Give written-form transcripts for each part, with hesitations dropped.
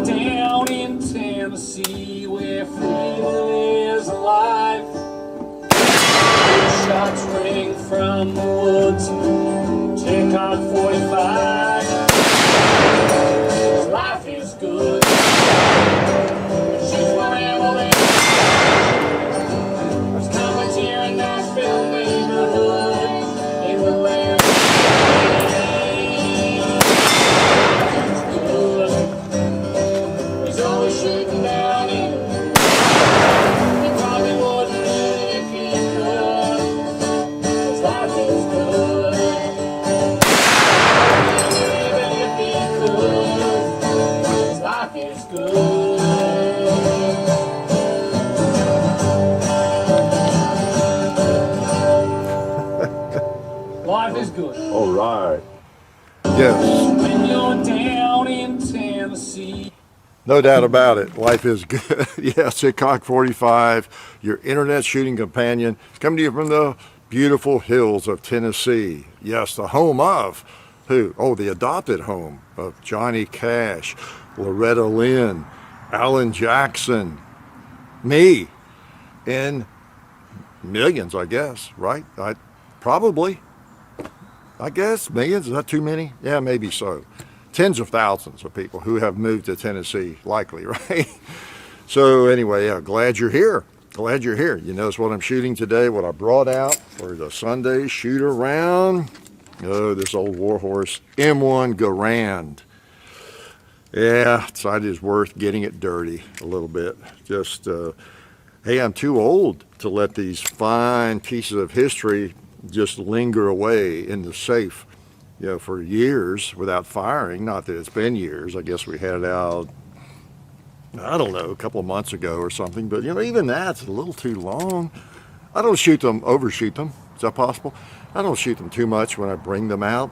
you're down in Tennessee where freedom is alive, shots ring from the woods, take out 45. Life is good. She's forever there. There's college here in Nashville neighborhood. In the land good. He's always shooting down in. He probably wouldn't if he could. His life is good. Even if he could. His life is good. Life is good. All right. Yes. When you're down in Tennessee. No doubt about it. Life is good. Yes, Hickok 45, your internet shooting companion. It's coming to you from the beautiful hills of Tennessee. Yes, the home of who? Oh, the adopted home of Johnny Cash, Loretta Lynn, Alan Jackson, me, and millions, I guess, right? I guess millions. Is that too many? Yeah, maybe so. Tens of thousands of people who have moved to Tennessee, likely, right? So anyway, yeah, glad you're here. Glad you're here. You notice what I'm shooting today, what I brought out for the Sunday shoot around. Oh, this old warhorse, M1 Garand. Yeah, decided it's worth getting it dirty a little bit. Just, hey, I'm too old to let these fine pieces of history just linger away in the safe, you know, for years without firing. Not that it's been years. I guess we had it out, I don't know, a couple of months ago or something. But, you know, even that's a little too long. I don't shoot them, overshoot them. Is that possible? I don't shoot them too much when I bring them out.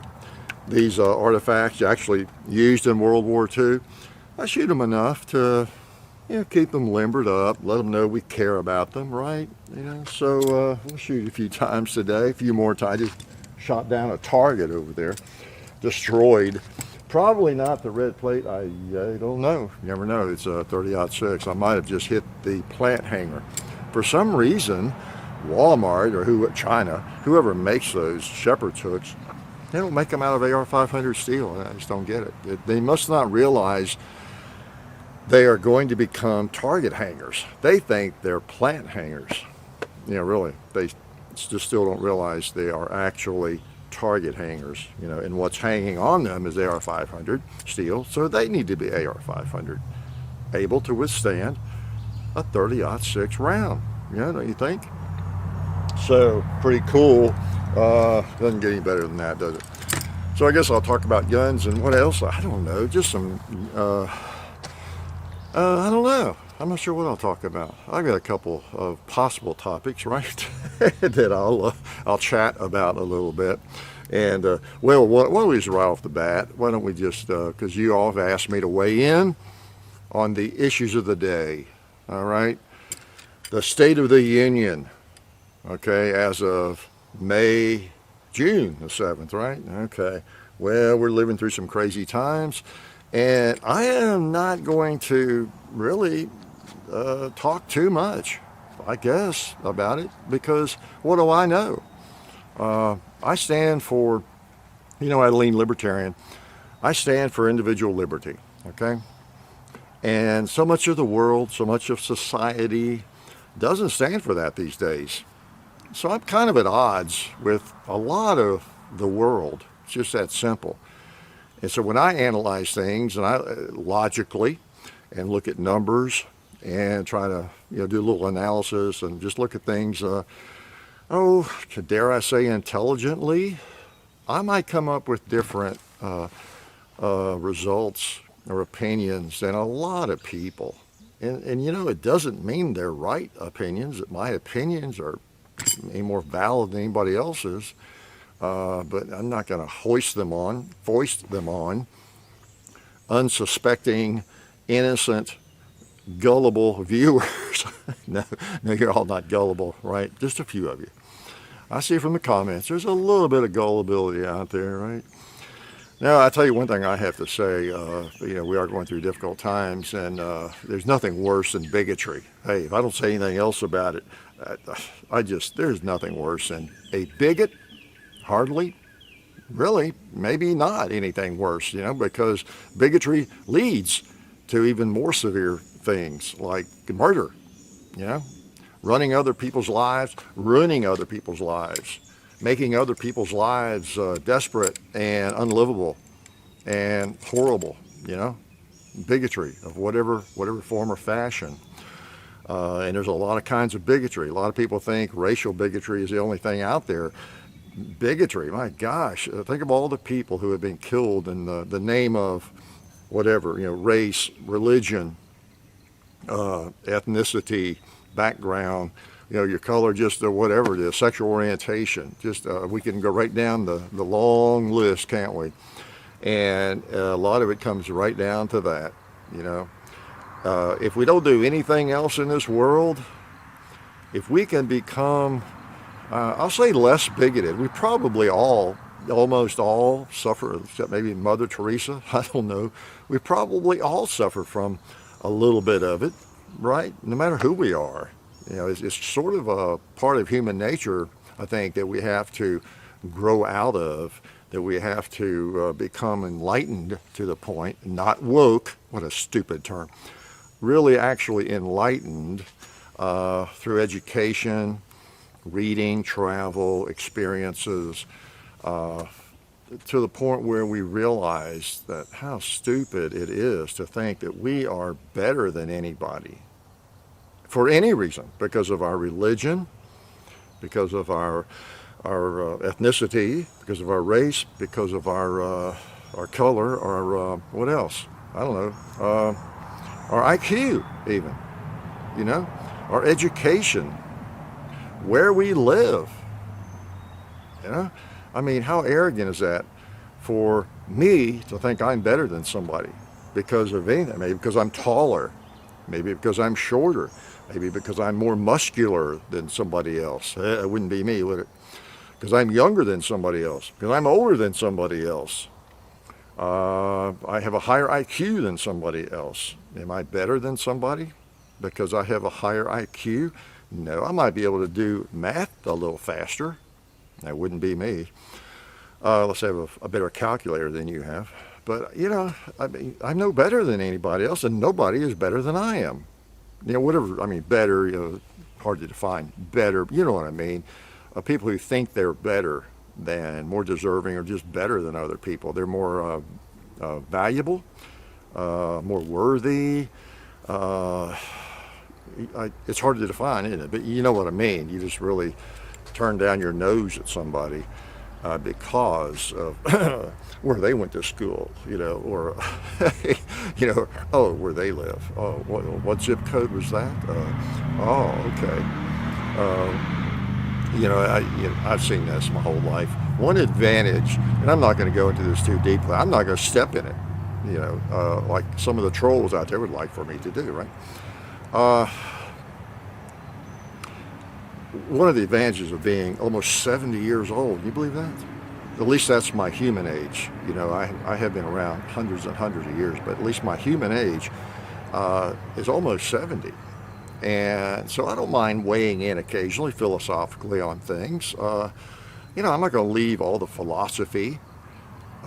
These artifacts actually used in World War II. I shoot them enough to, you know, keep them limbered up, let them know we care about them, right? You know, so we'll shoot a few times today, a few more times. I just shot down a target over there, destroyed. Probably not the red plate. I don't know. You never know. It's a 30-06. I might have just hit the plant hanger. For some reason, Walmart or China, whoever makes those shepherd's hooks, they don't make them out of AR-500 steel. I just don't get it. They must not realize they are going to become target hangers. They think they're plant hangers. You know, really, they just still don't realize they are actually target hangers. You know, and what's hanging on them is AR-500 steel, so they need to be AR-500, able to withstand a 30-06 round. You know, don't you think? So pretty cool. Doesn't get any better than that, does it? So I guess I'll talk about guns and what else. I don't know. Just some. I don't know. I'm not sure what I'll talk about. I've got a couple of possible topics, right, that I'll chat about a little bit. And well, why don't we just right off the bat? Why don't we just because you all have asked me to weigh in on the issues of the day. All right, the State of the Union. Okay, as of June the 7th, right? Okay. Well, we're living through some crazy times, and I am not going to really talk too much, I guess, about it, because what do I know? I stand for, you know, I lean libertarian. I stand for individual liberty, okay? And so much of the world, so much of society doesn't stand for that these days. So I'm kind of at odds with a lot of the world. It's just that simple. And so when I analyze things and I logically and look at numbers and try to, you know, do a little analysis and just look at things, dare I say intelligently, I might come up with different results or opinions than a lot of people. And you know, it doesn't mean they're right opinions. My opinions are any more valid than anybody else's, but I'm not going to foist them on unsuspecting, innocent, gullible viewers. No, you're all not gullible, right? Just a few of you. I see from the comments, there's a little bit of gullibility out there, right? Now, I tell you one thing I have to say, we are going through difficult times, and there's nothing worse than bigotry. Hey, if I don't say anything else about it, there's nothing worse than a bigot. Hardly, really, maybe not anything worse, because bigotry leads to even more severe things like murder, running other people's lives, ruining other people's lives, making other people's lives desperate and unlivable and horrible, bigotry of whatever form or fashion. And there's a lot of kinds of bigotry. A lot of people think racial bigotry is the only thing out there. Bigotry, my gosh, think of all the people who have been killed in the name of whatever, race, religion, ethnicity, background, your color, just whatever it is, sexual orientation. Just we can go right down the long list, can't we? And a lot of it comes right down to that, If we don't do anything else in this world, if we can become, I'll say less bigoted, we probably almost all suffer, except maybe Mother Teresa, I don't know. We probably all suffer from a little bit of it, right? No matter who we are. It's sort of a part of human nature, I think, that we have to grow out of, that we have to become enlightened to the point, not woke, what a stupid term, really actually enlightened through education, reading, travel, experiences, to the point where we realize that how stupid it is to think that we are better than anybody for any reason, because of our religion, because of our ethnicity, because of our race, because of our color, or what else? I don't know. Our IQ, even, our education, where we live. I mean, how arrogant is that for me to think I'm better than somebody because of anything? Maybe because I'm taller, maybe because I'm shorter, maybe because I'm more muscular than somebody else. It wouldn't be me, would it? Because I'm younger than somebody else, because I'm older than somebody else. I have a higher IQ than somebody else. Am I better than somebody because I have a higher IQ? No, I might be able to do math a little faster. That wouldn't be me. Let's have a better calculator than you have. But, I'm no better than anybody else, and nobody is better than I am. Better, hard to define. Better, you know what I mean. People who think they're better than, more deserving, or just better than other people. They're more valuable, more worthy. It's hard to define, isn't it? But you know what I mean. You just really turn down your nose at somebody because of where they went to school, or, where they live. Oh, what zip code was that? Okay. I've seen this my whole life. One advantage, and I'm not going to go into this too deeply, I'm not going to step in it, like some of the trolls out there would like for me to do, right? One of the advantages of being almost 70 years old, you believe that? At least that's my human age. I have been around hundreds and hundreds of years, but at least my human age is almost 70. And so I don't mind weighing in occasionally philosophically on things. I'm not going to leave all the philosophy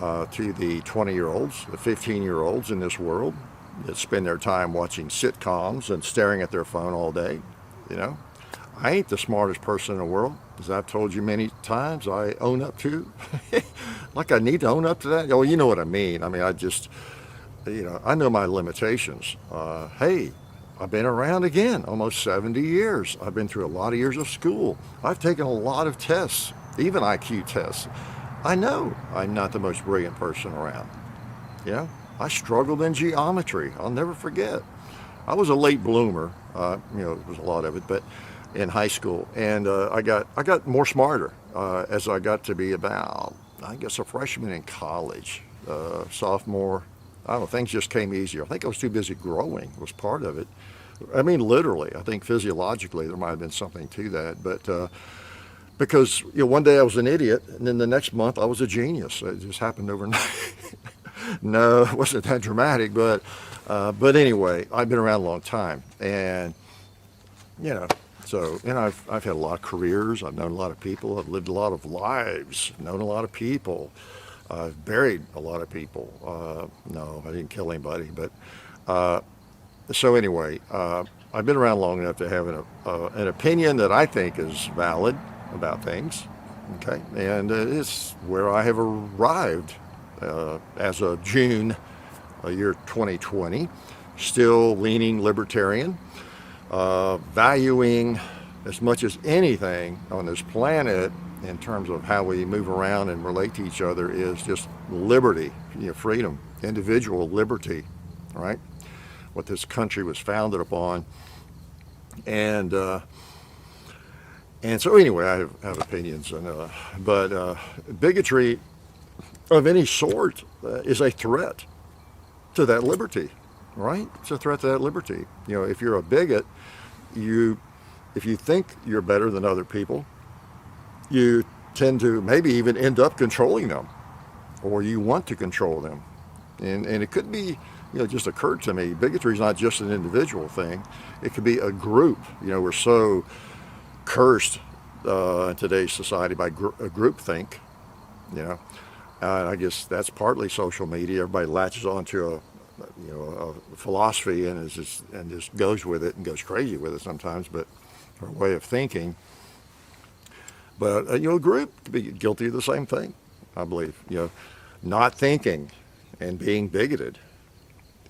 to the 20-year-olds, the 15-year-olds in this world that spend their time watching sitcoms and staring at their phone all day. I ain't the smartest person in the world, as I've told you many times. I own up to. Like I need to own up to that. Oh, you know what I mean. I just, I know my limitations. Hey, I've been around again, almost 70 years. I've been through a lot of years of school. I've taken a lot of tests, even IQ tests. I know I'm not the most brilliant person around. I struggled in geometry. I'll never forget. I was a late bloomer. There was a lot of it, but in high school, and I got more smarter as I got to be about, I guess, a freshman in college, sophomore. I don't know, things just came easier. I think I was too busy growing was part of it. Literally. I think physiologically there might have been something to that, but because one day I was an idiot, and then the next month I was a genius. It just happened overnight. No, it wasn't that dramatic, but anyway, I've been around a long time, and so I've had a lot of careers. I've known a lot of people. I've lived a lot of lives. Known a lot of people. I've buried a lot of people. No, I didn't kill anybody, but so anyway, I've been around long enough to have an opinion that I think is valid about things. Okay, and it's where I have arrived as of June, year 2020, still leaning libertarian, valuing as much as anything on this planet in terms of how we move around and relate to each other is just liberty, freedom, individual liberty, right? What this country was founded upon. And so anyway, I have opinions, but bigotry of any sort is a threat to that liberty, right? It's a threat to that liberty. If you're a bigot, if you think you're better than other people, you tend to maybe even end up controlling them, or you want to control them. And it could be, it just occurred to me, bigotry is not just an individual thing. It could be a group. We're so cursed in today's society by groupthink, I guess that's partly social media. Everybody latches onto a philosophy and just goes with it and goes crazy with it sometimes, but or a way of thinking. But a group could be guilty of the same thing, I believe. Not thinking and being bigoted,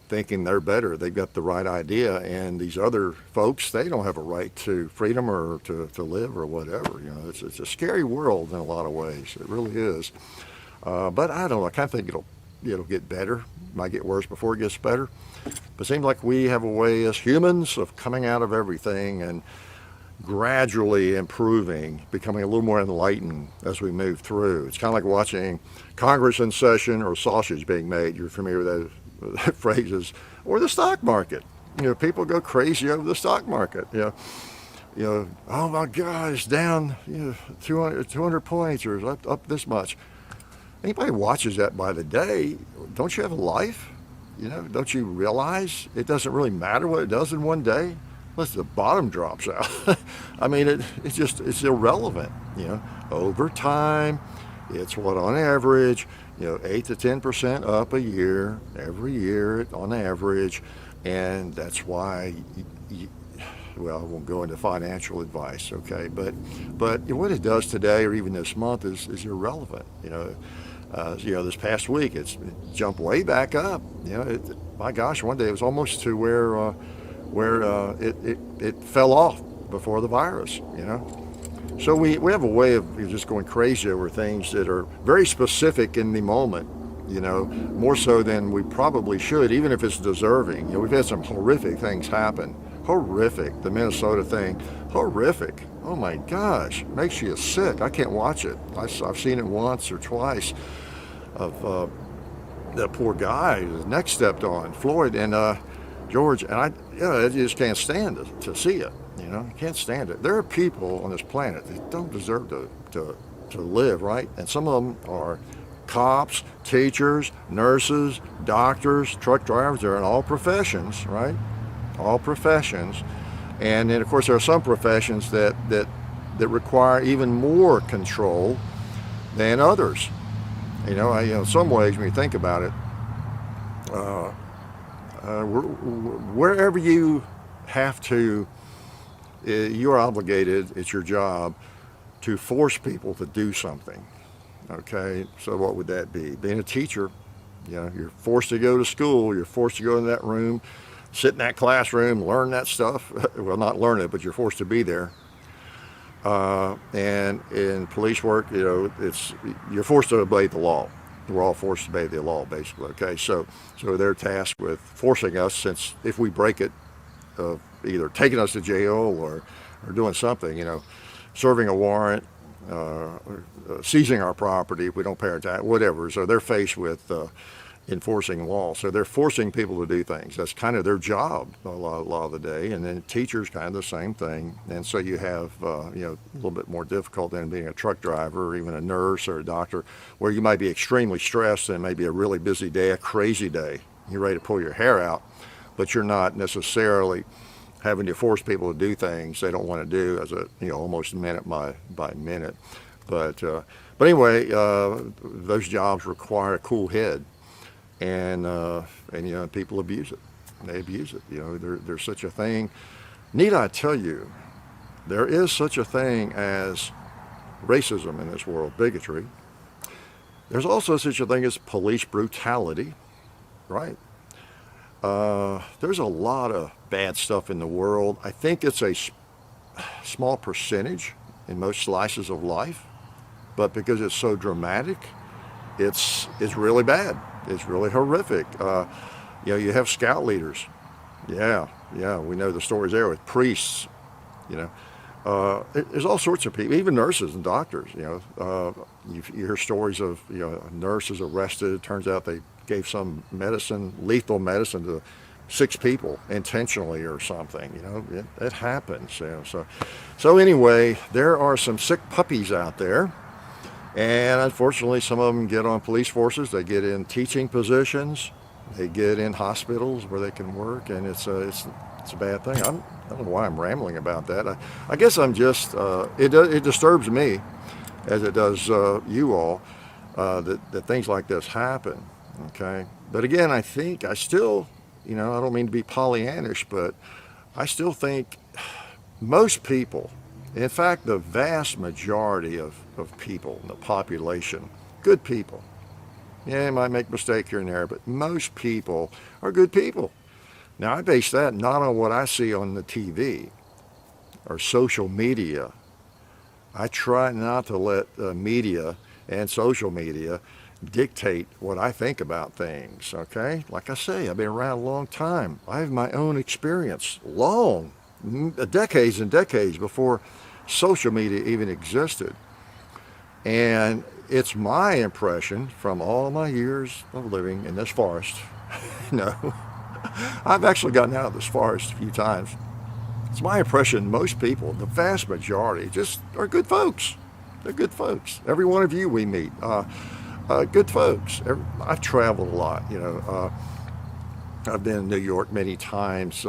thinking they're better, they've got the right idea, and these other folks, they don't have a right to freedom or to live or whatever. It's a scary world in a lot of ways. It really is. But I don't know. I kind of think it'll get better. Might get worse before it gets better. But it seems like we have a way as humans of coming out of everything and gradually improving, becoming a little more enlightened as we move through. It's kind of like watching Congress in session or sausage being made. You're familiar with those phrases. Or the stock market. People go crazy over the stock market. Oh my God, it's down 200 points or up this much. Anybody watches that by the day, don't you have a life? Don't you realize it doesn't really matter what it does in one day? Unless the bottom drops out. I mean, it's irrelevant. Over time, it's what on average, 8 to 10% up a year, every year on average. And that's why, well, I won't go into financial advice, okay? But what it does today or even this month is irrelevant. This past week, it's jumped way back up. My gosh, one day it was almost to where it fell off before the virus, So we have a way of just going crazy over things that are very specific in the moment, more so than we probably should, even if it's deserving. We've had some horrific things happen. Horrific. The Minnesota thing, horrific. Oh my gosh, makes you sick. I can't watch it. I've seen it once or twice of that poor guy, his neck stepped on, Floyd and George, and I just can't stand to see it. Can't stand it. There are people on this planet that don't deserve to live, right? And some of them are cops, teachers, nurses, doctors, truck drivers. They're in all professions, right? All professions. And then, of course, there are some professions that require even more control than others. In some ways, when you think about it, wherever you have to, you're obligated, it's your job, to force people to do something. Okay, so what would that be? Being a teacher, you're forced to go to school, you're forced to go in that room, sit in that classroom, learn that stuff. Well, not learn it, but you're forced to be there. And in police work, you're forced to obey the law. We're all forced to obey the law, basically. Okay, so they're tasked with forcing us, since if we break it, either taking us to jail or doing something, serving a warrant, seizing our property if we don't pay our tax, whatever. So they're faced with enforcing law. So they're forcing people to do things. That's kind of their job a lot of the day. And then teachers, kind of the same thing. And so you have, a little bit more difficult than being a truck driver or even a nurse or a doctor, where you might be extremely stressed and maybe a really busy day, a crazy day. You're ready to pull your hair out, but you're not necessarily having to force people to do things they don't want to do as almost minute by minute. But anyway, those jobs require a cool head. And people abuse it. They abuse it. There's such a thing. Need I tell you, there is such a thing as racism in this world, bigotry. There's also such a thing as police brutality, right? There's a lot of bad stuff in the world. I think it's a small percentage in most slices of life, but because it's so dramatic, it's really bad. It's really horrific. You have scout leaders. Yeah, we know the stories there with priests. There's all sorts of people, even nurses and doctors. You hear stories of nurses arrested. It turns out they gave some medicine, lethal medicine, to 6 people intentionally or something. It happens. So anyway, there are some sick puppies out there. And unfortunately, some of them get on police forces. They get in teaching positions. They get in hospitals where they can work, and it's a bad thing. I don't know why I'm rambling about that. I guess I'm just it disturbs me, as it does you all, that things like this happen. Okay, but again, I still, I don't mean to be Pollyannish, but I still think most people. In fact, the vast majority of people in the population, good people. Yeah, they might make a mistake here and there, but most people are good people. Now, I base that not on what I see on the TV or social media. I try not to let media and social media dictate what I think about things, okay? Like I say, I've been around a long time. I have my own experience, decades and decades before social media even existed. And it's my impression from all my years of living in this forest. I've actually gotten out of this forest a few times. It's my impression most people, the vast majority, just are good folks. They're good folks. Every one of you we meet, good folks. I've traveled a lot, I've been in New York many times,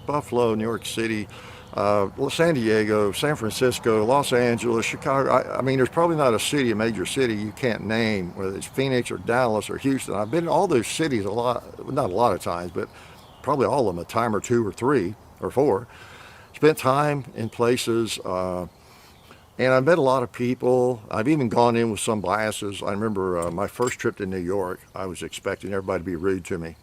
Buffalo, New York City, San Diego, San Francisco, Los Angeles, Chicago. I mean, there's probably not a major city you can't name, whether it's Phoenix or Dallas or Houston. I've been in all those cities not a lot of times, but probably all of them a time or 2 or 3 or 4. Spent time in places, and I've met a lot of people. I've even gone in with some biases. I remember my first trip to New York, I was expecting everybody to be rude to me.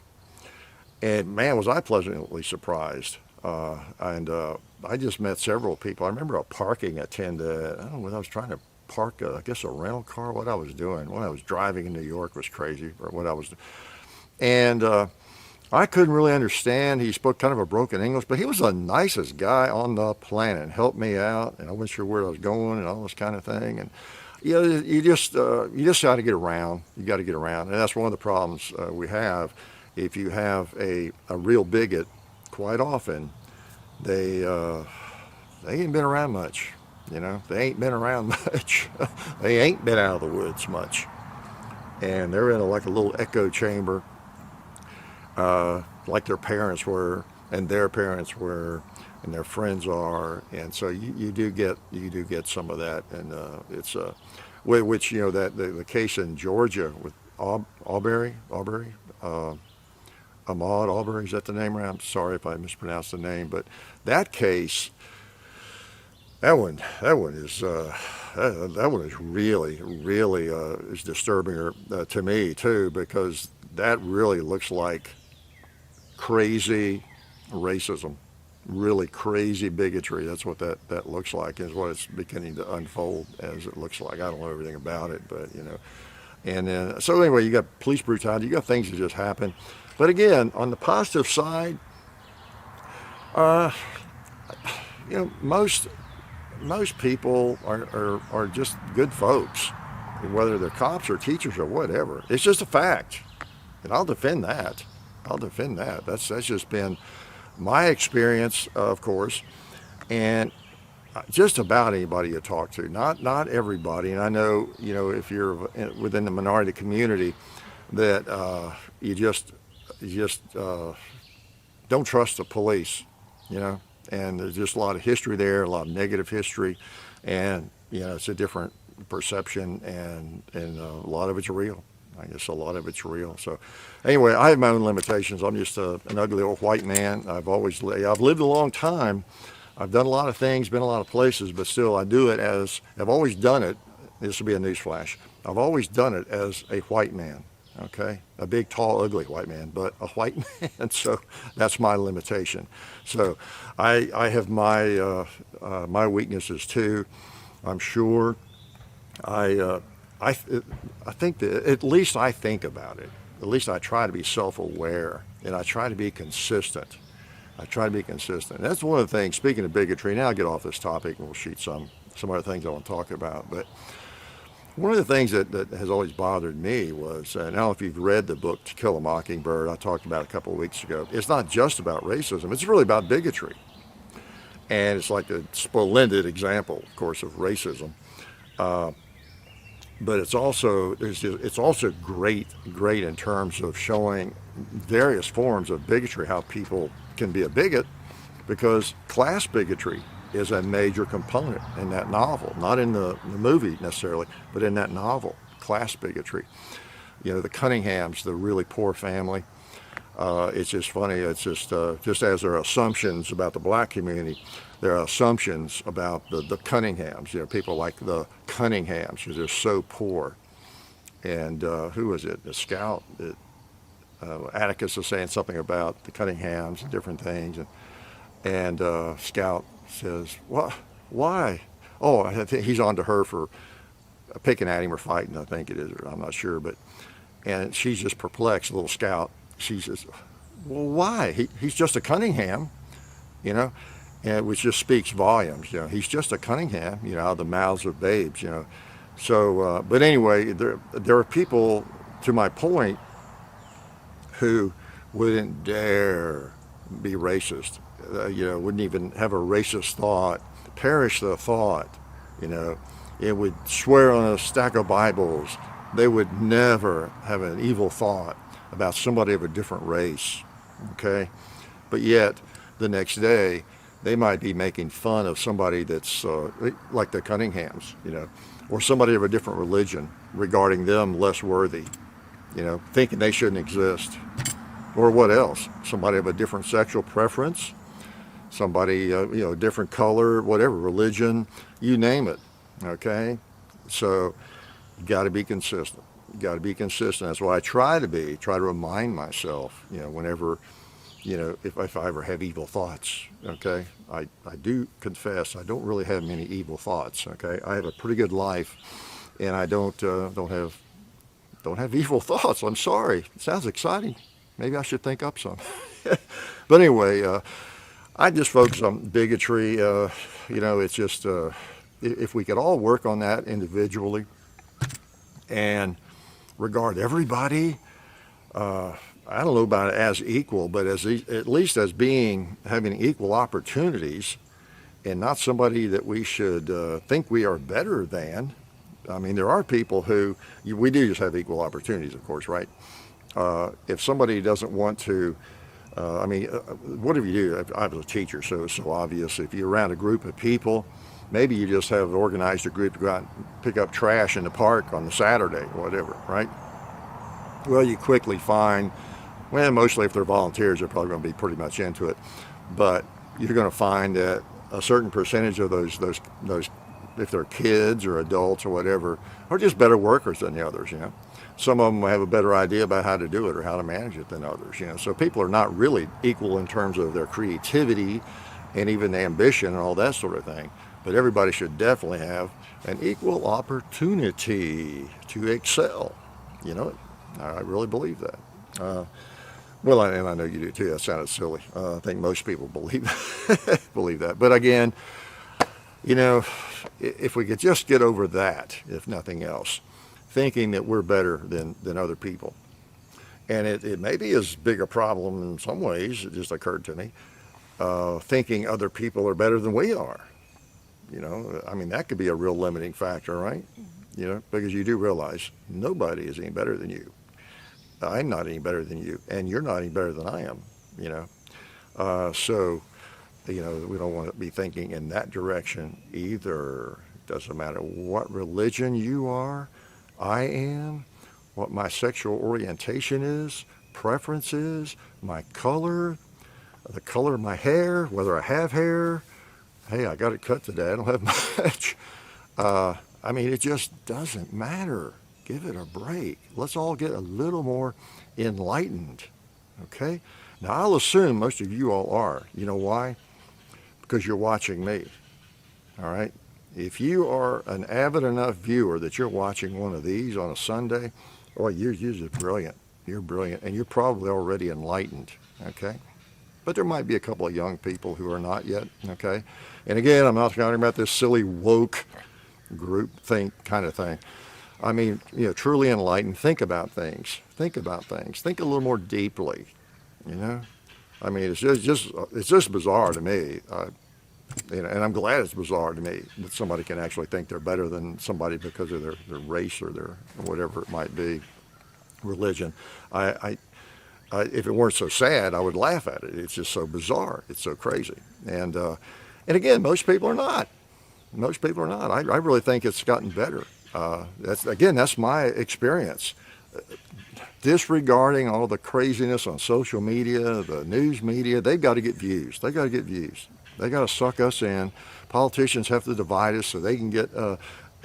And man, was I pleasantly surprised. I just met several people. I remember a parking attendant. I don't know whether I was trying to park, a rental car. What I was doing when I was driving in New York was crazy, or what I was doing. And I couldn't really understand. He spoke kind of a broken English, but he was the nicest guy on the planet. Helped me out, and I wasn't sure where I was going and all this kind of thing. And you just got to get around. You got to get around, and that's one of the problems we have. If you have a real bigot, quite often they ain't been around much. They ain't been around much. They ain't been out of the woods much, and they're in like a little echo chamber, like their parents were, and their parents were, and their friends are, and so you do get some of that, and it's which that the case in Georgia with Aubrey. Ahmaud Arbery, is that the name? I'm sorry if I mispronounced the name, but that case, that one is really is disturbing to me too, because that really looks like crazy racism, really crazy bigotry. That's what that looks like, is what it's beginning to unfold as it looks like. I don't know everything about it, but and then so anyway, you got police brutality, you got things that just happen. But again, on the positive side, most people are just good folks, whether they're cops or teachers or whatever. It's just a fact. And I'll defend that. I'll defend that. That's just been my experience, of course, and just about anybody you talk to. Not everybody. And I know, if you're within the minority community, that you just don't trust the police, And there's just a lot of history there, a lot of negative history, and it's a different perception, and a lot of it's real. I guess a lot of it's real. So anyway, I have my own limitations. I'm just an ugly old white man. I've lived a long time. I've done a lot of things, been a lot of places, but still I do it I've always done it. This will be a news flash. I've always done it as a white man. Okay, a big, tall, ugly white man, but a white man. So that's my limitation. So I have my weaknesses too. I'm sure. I think that at least I think about it. At least I try to be self-aware, and I try to be consistent. That's one of the things. Speaking of bigotry, now I'll get off this topic and we'll shoot some other things I want to talk about. But one of the things that has always bothered me was, and I don't know if you've read the book To Kill a Mockingbird, I talked about it a couple of weeks ago. It's not just about racism, it's really about bigotry. And it's like a splendid example, of course, of racism. But it's also great in terms of showing various forms of bigotry, how people can be a bigot, because class bigotry is a major component in that novel, not in the movie necessarily, but in that novel, class bigotry. The Cunninghams, the really poor family. It's just funny. It's just as there are assumptions about the black community, there are assumptions about the Cunninghams. People like the Cunninghams, because they're so poor. And who was it? The scout. Atticus was saying something about the Cunninghams and different things, and Scout says, "What? Why?" Oh, I think he's on to her for picking at him or fighting. I think it is, or I'm not sure, and she's just perplexed. Little Scout. She says, "Well, why? He's just a Cunningham, and which just speaks volumes. He's just a Cunningham, out of the mouths of babes, So, but anyway, there are people, to my point, who wouldn't dare be racist, wouldn't even have a racist thought, perish the thought, it would swear on a stack of Bibles. They would never have an evil thought about somebody of a different race, okay? But yet, the next day, they might be making fun of somebody that's like the Cunninghams, or somebody of a different religion, regarding them less worthy, thinking they shouldn't exist. Or what else? Somebody of a different sexual preference, somebody, different color, whatever, religion, you name it, okay? So you got to be consistent. That's why I try to remind myself, whenever, if I ever have evil thoughts, okay? I do confess I don't really have many evil thoughts, okay? I have a pretty good life, and I don't have evil thoughts. I'm sorry. It sounds exciting. Maybe I should think up some. But anyway, I just focus on bigotry. It's just, if we could all work on that individually and regard everybody, I don't know about it as equal, but at least as having equal opportunities, and not somebody that we should think we are better than. I mean, there are people who, we do just have equal opportunities, of course, right? If somebody doesn't want to, whatever you do, I was a teacher, so it's so obvious. If you're around a group of people, maybe you just have organized a group to go out and pick up trash in the park on the Saturday, whatever, right? Well, you quickly find, mostly if they're volunteers, they're probably going to be pretty much into it, but you're going to find that a certain percentage of those, if they're kids or adults or whatever, are just better workers than the others, Some of them have a better idea about how to do it or how to manage it than others, So people are not really equal in terms of their creativity and even ambition and all that sort of thing. But everybody should definitely have an equal opportunity to excel. I really believe that. Well, and I know you do too. That sounded silly. I think most people believe that. But again, if we could just get over that, if nothing else, thinking that we're better than other people, And it may be as big a problem in some ways, it just occurred to me, thinking other people are better than we are. You know, I mean, that could be a real limiting factor, right? You know, because you do realize nobody is any better than you. I'm not any better than you, and you're not any better than I am, you know. So, you know, we don't want to be thinking in that direction either. It doesn't matter what religion you are, I am, what my sexual orientation is, preference is, my color, the color of my hair, whether I have hair. Hey, I got it cut today. I don't have much. I mean, it just doesn't matter. Give it a break. Let's all get a little more enlightened. Okay? Now, I'll assume most of you all are. You know why? Because you're watching me. All right? If you are an avid enough viewer that you're watching one of these on a Sunday, oh, you're just brilliant. You're brilliant. And you're probably already enlightened. Okay? But there might be a couple of young people who are not yet. Okay? And again, I'm not talking about this silly woke group think kind of thing. I mean, you know, truly enlightened. Think about things. Think about things. Think a little more deeply. You know, I mean, it's just bizarre to me. You know, and I'm glad it's bizarre to me that somebody can actually think they're better than somebody because of their race or their whatever it might be, religion. If it weren't so sad, I would laugh at it. It's just so bizarre. It's so crazy. And again, most people are not. Most people are not. I really think it's gotten better. That's my experience. Disregarding all the craziness on social media, the news media, they've got to get views. They got to get views. They got to suck us in. Politicians have to divide us so they can get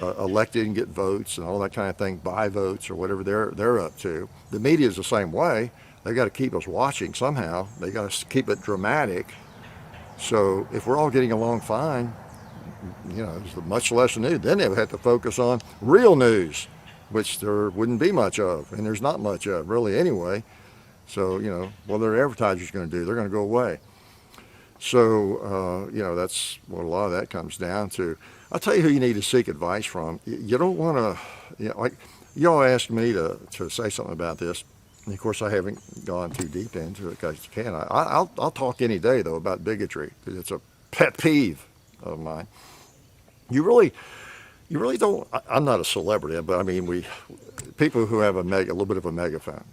elected and get votes and all that kind of thing, buy votes or whatever they're up to. The media is the same way. They got to keep us watching somehow. They got to keep it dramatic. So if we're all getting along fine, you know, there's much less news. Then they would have to focus on real news, which there wouldn't be much of, and there's not much of really anyway. So, you know, what are their advertisers going to do? They're going to go away. So, you know, that's what a lot of that comes down to. I'll tell you who you need to seek advice from. You don't want to, you know, like, y'all asked me to say something about this. And of course, I haven't gone too deep into it because you can. I'll talk any day, though, about bigotry, because it's a pet peeve of mine. You really don't. I'm not a celebrity, but I mean, people who have a little bit of a megaphone.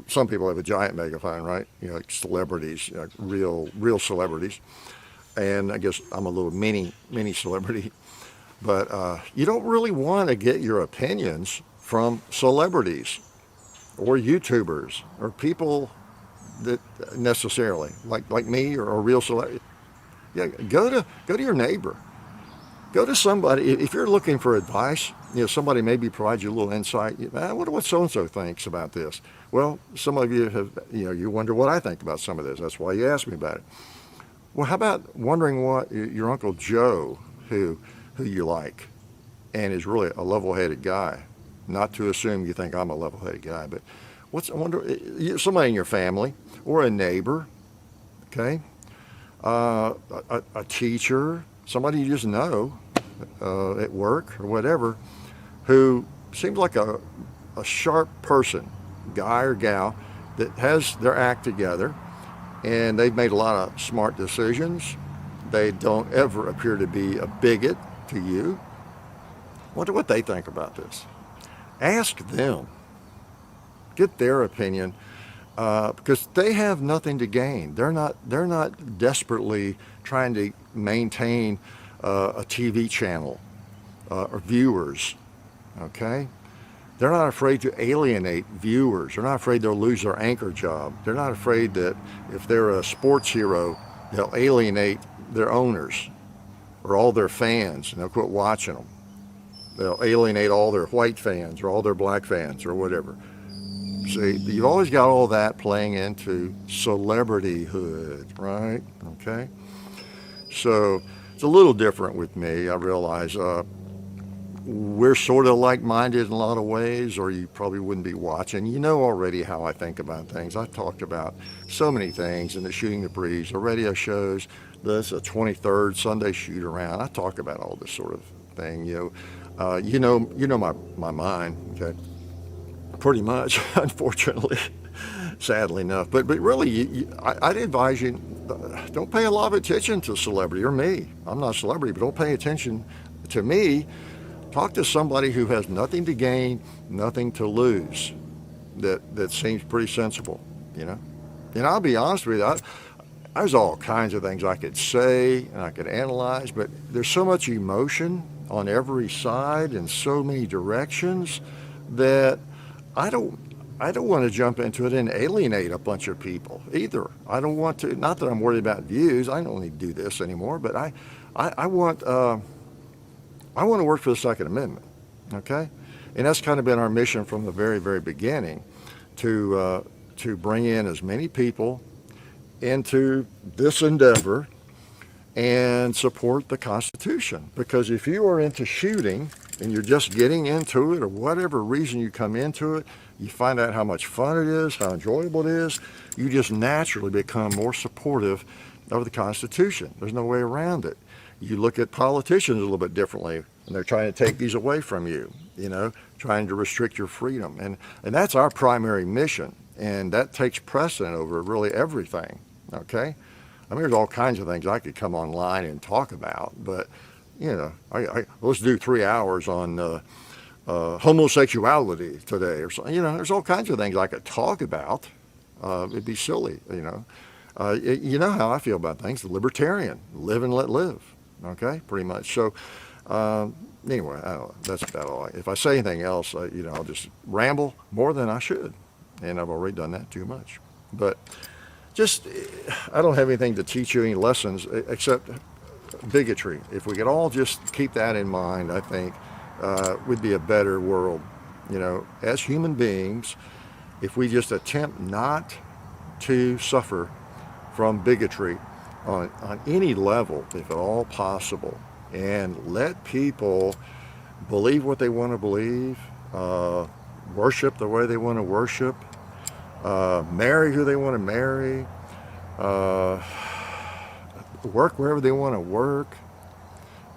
Some people have a giant megaphone, right? You know, like celebrities, you know, real celebrities. And I guess I'm a little mini celebrity. But you don't really want to get your opinions from celebrities or YouTubers or people that necessarily like me or a real celebrity. Yeah, go to your neighbor. Go to somebody. If you're looking for advice, you know, somebody maybe provides you a little insight. I wonder what so-and-so thinks about this. Well, some of you have, you know, you wonder what I think about some of this. That's why you asked me about it. Well, how about wondering what your Uncle Joe, who you like, and is really a level-headed guy. Not to assume you think I'm a level-headed guy, but I wonder, somebody in your family or a neighbor, okay, a teacher, somebody you just know at work or whatever, who seems like a sharp person, guy or gal, that has their act together, and they've made a lot of smart decisions. They don't ever appear to be a bigot to you. Wonder what they think about this. Ask them. Get their opinion, because they have nothing to gain. They're not desperately trying to maintain a TV channel or viewers. Okay, they're not afraid to alienate viewers. They're not afraid they'll lose their anchor job. They're not afraid that if they're a sports hero, they'll alienate their owners or all their fans, and they'll quit watching them. They'll alienate all their white fans or all their black fans or whatever. See, you've always got all that playing into celebrityhood, right? Okay? So it's a little different with me. I realize we're sort of like-minded in a lot of ways, or you probably wouldn't be watching. You know already how I think about things. I've talked about so many things in the Shooting the Breeze, the radio shows, this a 23rd Sunday shoot around. I talk about all this sort of thing, you know. You know my mind, okay? pretty much, unfortunately, sadly enough. But really, I'd advise you, don't pay a lot of attention to celebrity or me. I'm not a celebrity, but don't pay attention to me. Talk to somebody who has nothing to gain, nothing to lose. That seems pretty sensible, you know. And I'll be honest with you, there's all kinds of things I could say and I could analyze, but there's so much emotion on every side and so many directions that I don't want to jump into it and alienate a bunch of people either. I don't want to. Not that I'm worried about views. I don't need to do this anymore. But I want to work for the Second Amendment. Okay, and that's kind of been our mission from the very, very beginning, to bring in as many people into this endeavor and support the Constitution. Because if you are into shooting and you're just getting into it, or whatever reason you come into it, you find out how much fun it is, how enjoyable it is, you just naturally become more supportive of the Constitution. There's no way around it. You look at politicians a little bit differently, and they're trying to take these away from you, you know, trying to restrict your freedom. And that's our primary mission, and that takes precedent over really everything, okay? I mean, there's all kinds of things I could come online and talk about, but, you know, let's do 3 hours on homosexuality today or something. You know, there's all kinds of things I could talk about. It'd be silly, you know. You know how I feel about things. The libertarian, live and let live, okay, pretty much. So anyway, I don't know, that's about all. If I say anything else, you know, I'll just ramble more than I should, and I've already done that too much. But just, I don't have anything to teach you, any lessons, except bigotry. If we could all just keep that in mind, I think would be a better world. You know, as human beings, if we just attempt not to suffer from bigotry on any level, if at all possible, and let people believe what they want to believe, worship the way they want to worship, marry who they want to marry, work wherever they want to work,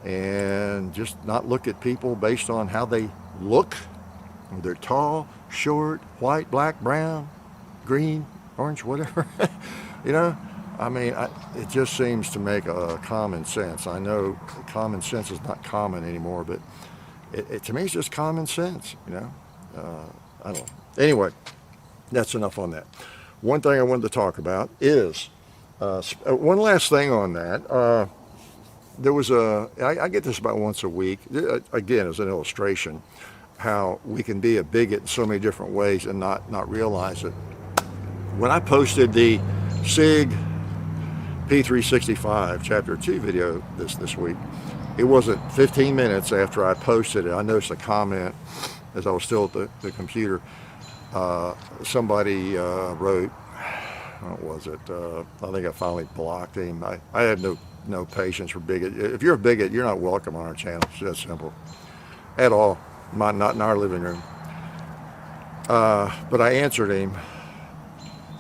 and just not look at people based on how they look, whether they're tall, short, white, black, brown, green, orange, whatever. You know, I mean, it just seems to make common sense. I know common sense is not common anymore, but to me it's just common sense, you know. I don't know. Anyway, that's enough on that. One thing I wanted to talk about is, one last thing on that. There was I get this about once a week, again, as an illustration, how we can be a bigot in so many different ways and not realize it. When I posted the SIG P365 Chapter 2 video this week, it wasn't 15 minutes after I posted it, I noticed a comment as I was still at the computer. Somebody wrote, what was it? I think I finally blocked him. I have no patience for bigot. If you're a bigot, you're not welcome on our channel. It's that simple. At all. Not in our living room. But I answered him.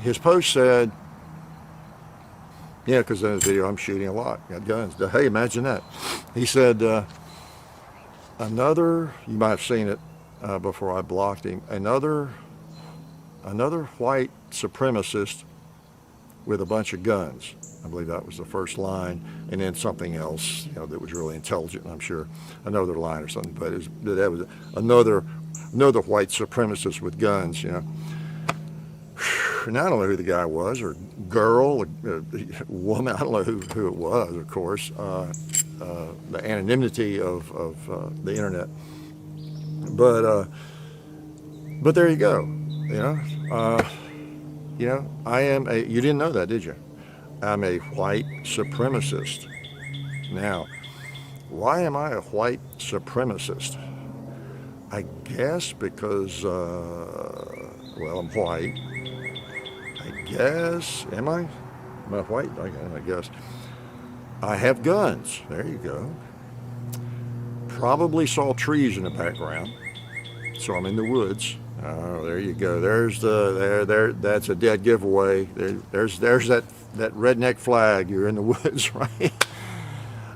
His post said, yeah, because in his video I'm shooting a lot. Got guns. Hey, imagine that. He said, you might have seen it before I blocked him, another white supremacist with a bunch of guns. I believe that was the first line, and then something else, you know, that was really intelligent, I'm sure, another line or something, but that was another white supremacist with guns, you know. And I don't know who the guy was, or girl, or woman, I don't know who it was, of course, the anonymity of the internet. But there you go, you know. I am you didn't know that, did you? I'm a white supremacist. Now, why am I a white supremacist? I guess because, well, I'm white. I guess, am I? Am I white? I guess. I have guns. There you go. Probably saw trees in the background. So I'm in the woods. Oh, there you go. There's that's a dead giveaway. There's that redneck flag. You're in the woods, right?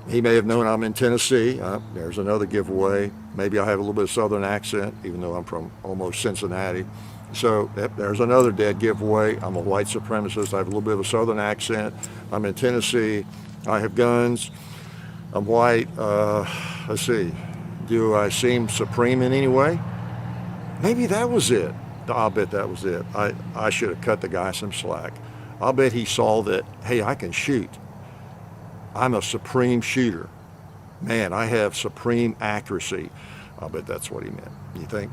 He may have known I'm in Tennessee. There's another giveaway. Maybe I have a little bit of Southern accent, even though I'm from almost Cincinnati. So there's another dead giveaway. I'm a white supremacist. I have a little bit of a Southern accent. I'm in Tennessee. I have guns. I'm white. Let's see. Do I seem supreme in any way? Maybe that was it. I'll bet that was it. I should have cut the guy some slack. I'll bet he saw that, hey, I can shoot. I'm a supreme shooter. Man, I have supreme accuracy. I'll bet that's what he meant. You think?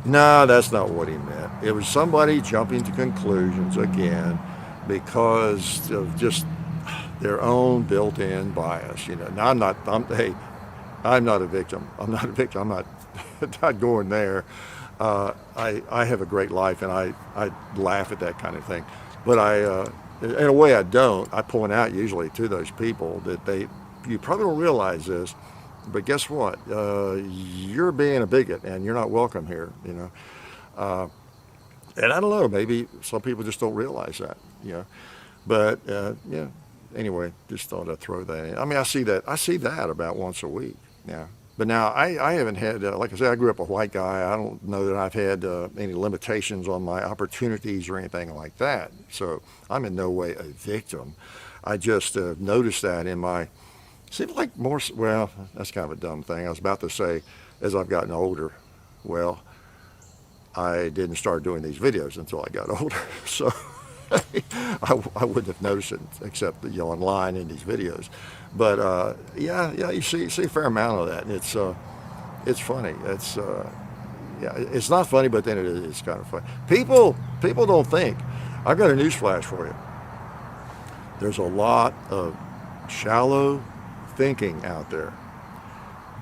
No, that's not what he meant. It was somebody jumping to conclusions again because of just their own built-in bias. You know, now I'm not a victim. I'm not a victim. I'm not going there. I have a great life, and I laugh at that kind of thing. But in a way I don't. I point out usually to those people that you probably don't realize this, but guess what? You're being a bigot, and you're not welcome here, you know. And I don't know, maybe some people just don't realize that, you know. But, yeah, anyway, just thought I'd throw that in. I mean, I see that about once a week, yeah. But now I haven't had, like I said, I grew up a white guy. I don't know that I've had any limitations on my opportunities or anything like that. So I'm in no way a victim. I just noticed that in my, seems like more, well, that's kind of a dumb thing. I was about to say, as I've gotten older, well, I didn't start doing these videos until I got older. So I wouldn't have noticed it except, you know, online in these videos. But yeah, you see a fair amount of that, and it's funny. Yeah, it's not funny, but then it's kind of funny. People don't think. I've got a news flash for you. There's a lot of shallow thinking out there.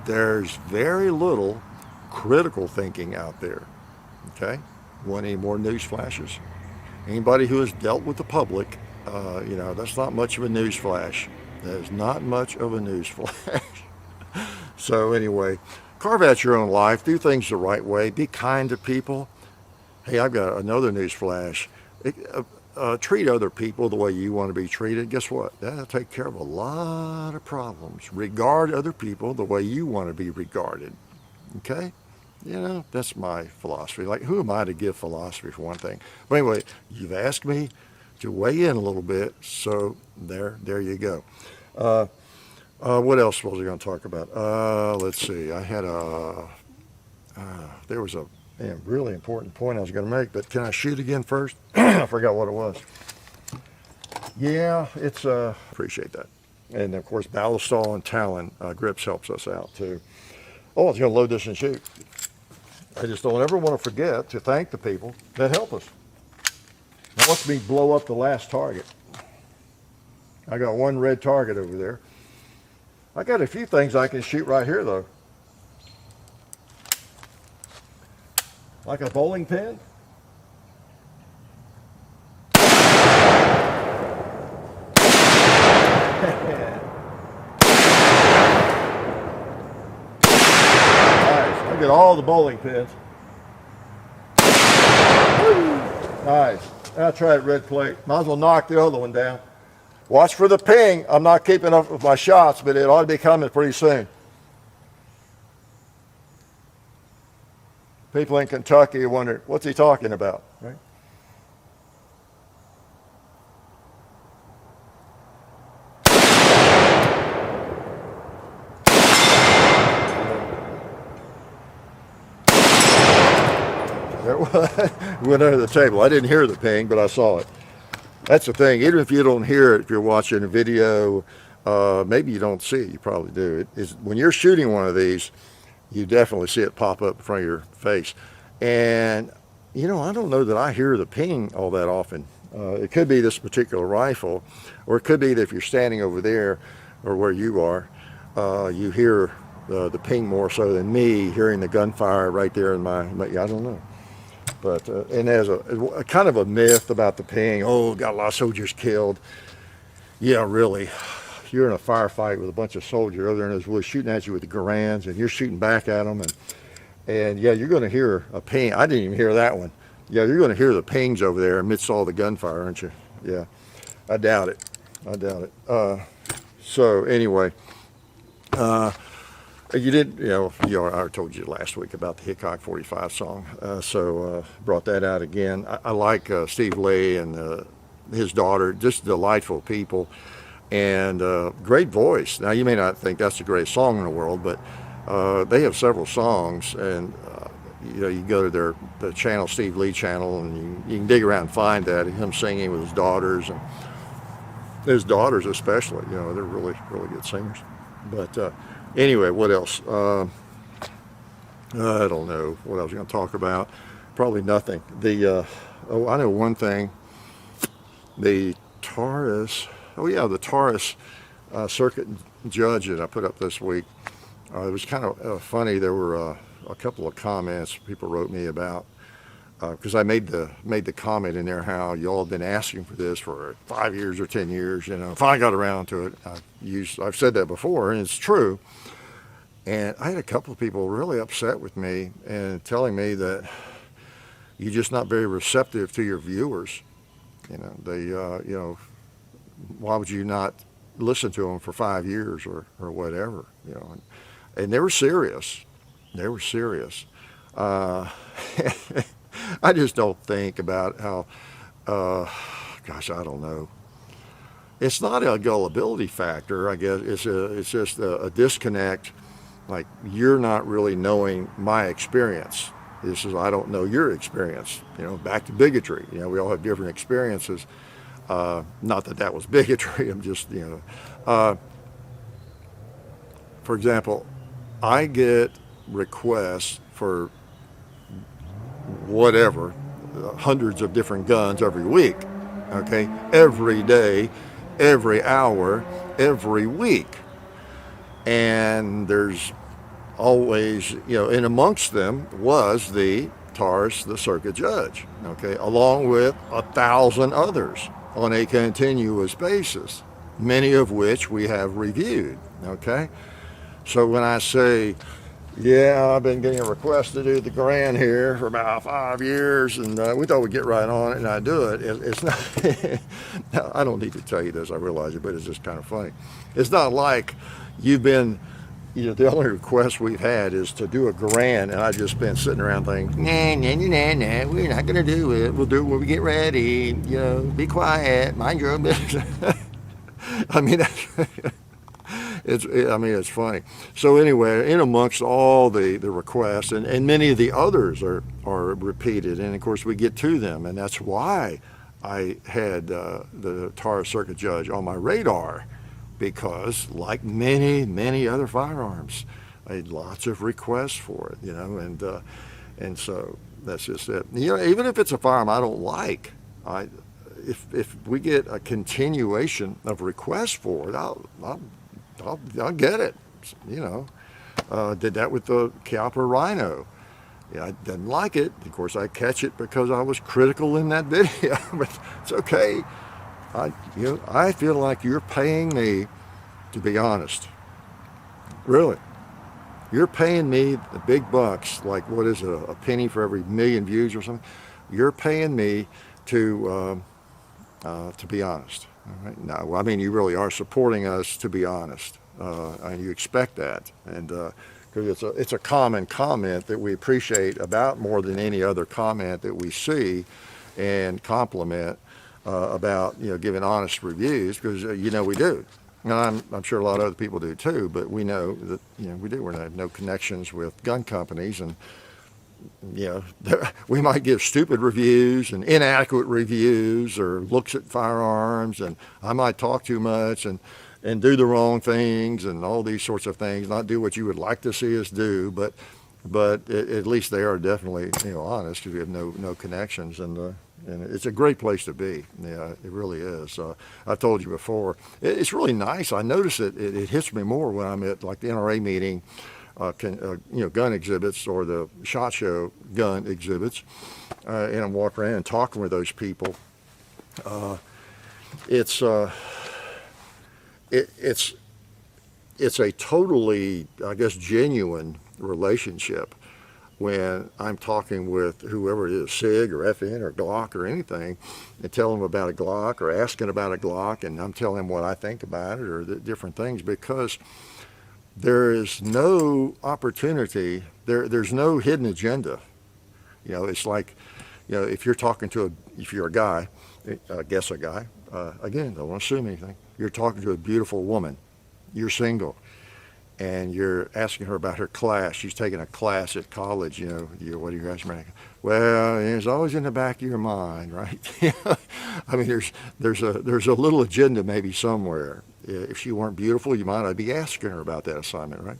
There's very little critical thinking out there. Okay? Want any more news flashes? Anybody who has dealt with the public, you know, that's not much of a news flash. That is not much of a news flash. So anyway, carve out your own life. Do things the right way. Be kind to people. Hey, I've got another news flash. Treat other people the way you want to be treated. Guess what? That'll take care of a lot of problems. Regard other people the way you want to be regarded. Okay? You know, that's my philosophy. Like, who am I to give philosophy for one thing? But anyway, you've asked me to weigh in a little bit, so there you go. What else was I going to talk about? Let's see. I had there was a really important point I was going to make, but can I shoot again first? I forgot what it was. Yeah, it's appreciate that. And of course, Ballistol and Talon grips helps us out too. Oh, I was going to load this and shoot. I just don't ever want to forget to thank the people that help us. Now watch me blow up the last target. I got one red target over there. I got a few things I can shoot right here though. Like a bowling pin. Look at all the bowling pins. Woo! Nice. I'll try it red plate. Might as well knock the other one down. Watch for the ping. I'm not keeping up with my shots, but it ought to be coming pretty soon. People in Kentucky wonder, what's he talking about, right? There was, went under the table. I didn't hear the ping, but I saw it. That's the thing. Even if you don't hear it, if you're watching a video, maybe you don't see it. You probably do. It is when you're shooting one of these, you definitely see it pop up in front of your face. And you know, I don't know that I hear the ping all that often. It could be this particular rifle, or it could be that if you're standing over there or where you are, you hear the ping more so than me hearing the gunfire right there in my I don't know. But and there's a kind of a myth about the ping. Oh, got a lot of soldiers killed. Yeah, really. You're in a firefight with a bunch of soldiers over there, and those woods shooting at you with the Garands, and you're shooting back at them, and yeah, you're going to hear a ping. I didn't even hear that one. Yeah, you're going to hear the pings over there amidst all the gunfire, aren't you? Yeah, I doubt it. I doubt it. So anyway, I told you last week about the Hickok 45 song, so brought that out again. I like Steve Lee and his daughter, just delightful people, and great voice. Now, you may not think that's the greatest song in the world, but they have several songs, and you go to the channel, Steve Lee channel, and you can dig around and find that, him singing with his daughters, and his daughters especially, they're really, really good singers. But anyway, what else? I don't know what I was going to talk about. Probably nothing. I know one thing. The Taurus, the Taurus circuit judge that I put up this week, it was kind of funny. There were a couple of comments people wrote me about, because I made the comment in there how y'all have been asking for this for 5 years or 10 years. Finally got around to it. I've said that before, and it's true. And I had a couple of people really upset with me and telling me that you're just not very receptive to your viewers. Why would you not listen to them for 5 years or whatever? And they were serious. They were serious. I just don't think about how, I don't know. It's not a gullibility factor, I guess. It's just a disconnect. Like, you're not really knowing my experience. I don't know your experience. Back to bigotry. We all have different experiences. Not that was bigotry. I'm just, for example, I get requests for whatever, hundreds of different guns every week, okay? Every day, every hour, every week. And there's always, and amongst them was the Taurus, the circuit judge, okay, along with 1,000 others on a continuous basis, many of which we have reviewed, okay? So when I say, I've been getting a request to do the Garand here for about 5 years, and we thought we'd get right on it, and I do it. It's not, now, I don't need to tell you this, I realize it, but it's just kind of funny. It's not like you've been, the only request we've had is to do a Garand, and I've just been sitting around thinking, nah, we're not going to do it. We'll do it when we get ready. Be quiet, mind your own business. I mean, it's funny. So anyway, in amongst all the requests, and many of the others are repeated, and of course we get to them, and that's why I had the Taurus circuit judge on my radar, because like many other firearms, I had lots of requests for it, and so that's just it. Even if it's a firearm I don't like, if we get a continuation of requests for it, I'll get it. Did that with the Caliper Rhino. I didn't like it. Of course, I catch it because I was critical in that video, but it's okay. I feel like you're paying me to be honest. Really. You're paying me the big bucks, like what is it, a penny for every million views or something? You're paying me to be honest. All right? No, I mean, you really are supporting us to be honest. And you expect that. And because it's a common comment that we appreciate about more than any other comment that we see and compliment about, giving honest reviews, because, we do. And I'm sure a lot of other people do too, but we know that, we do. We have no connections with gun companies, and, we might give stupid reviews and inadequate reviews, or looks at firearms, and I might talk too much and do the wrong things and all these sorts of things, not do what you would like to see us do, but at least they are definitely, honest, because we have no connections, and it's a great place to be. Yeah, it really is. I've told you before, it's really nice. I notice it hits me more when I'm at like the NRA meeting, gun exhibits, or the SHOT Show gun exhibits, and I'm walking around and talking with those people. It's a totally, I guess, genuine relationship. when I'm talking with whoever it is, SIG or FN or Glock or anything, and tell them about a Glock or asking about a Glock, and I'm telling them what I think about it or the different things, because there is no opportunity, there's no hidden agenda. It's like, if you're talking to if you're a guy, guess a guy, again, don't want to assume anything, you're talking to a beautiful woman, you're single, and you're asking her about her class. She's taking a class at college, what are you asking? Well, it's always in the back of your mind, right? I mean, there's a little agenda maybe somewhere. If she weren't beautiful, you might not be asking her about that assignment, right?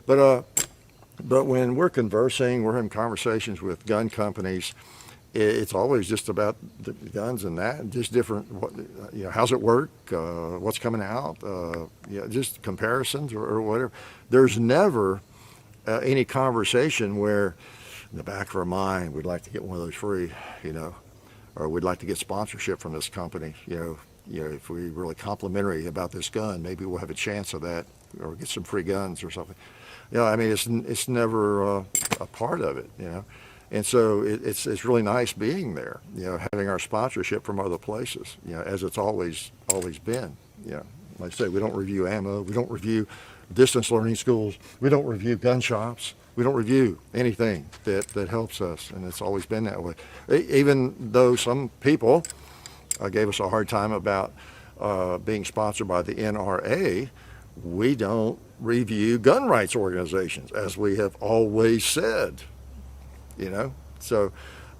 But when we're conversing, we're having conversations with gun companies, it's always just about the guns and that, and just different, how's it work, what's coming out, just comparisons or whatever. There's never any conversation where in the back of our mind, we'd like to get one of those free, or we'd like to get sponsorship from this company, if we're really complimentary about this gun, maybe we'll have a chance of that, or get some free guns or something. I mean, it's never a part of it, And so it's really nice being there, having our sponsorship from other places, as it's always been. Like I say, we don't review ammo, we don't review distance learning schools, we don't review gun shops, we don't review anything that helps us, and it's always been that way. Even though some people gave us a hard time about being sponsored by the NRA, we don't review gun rights organizations, as we have always said. So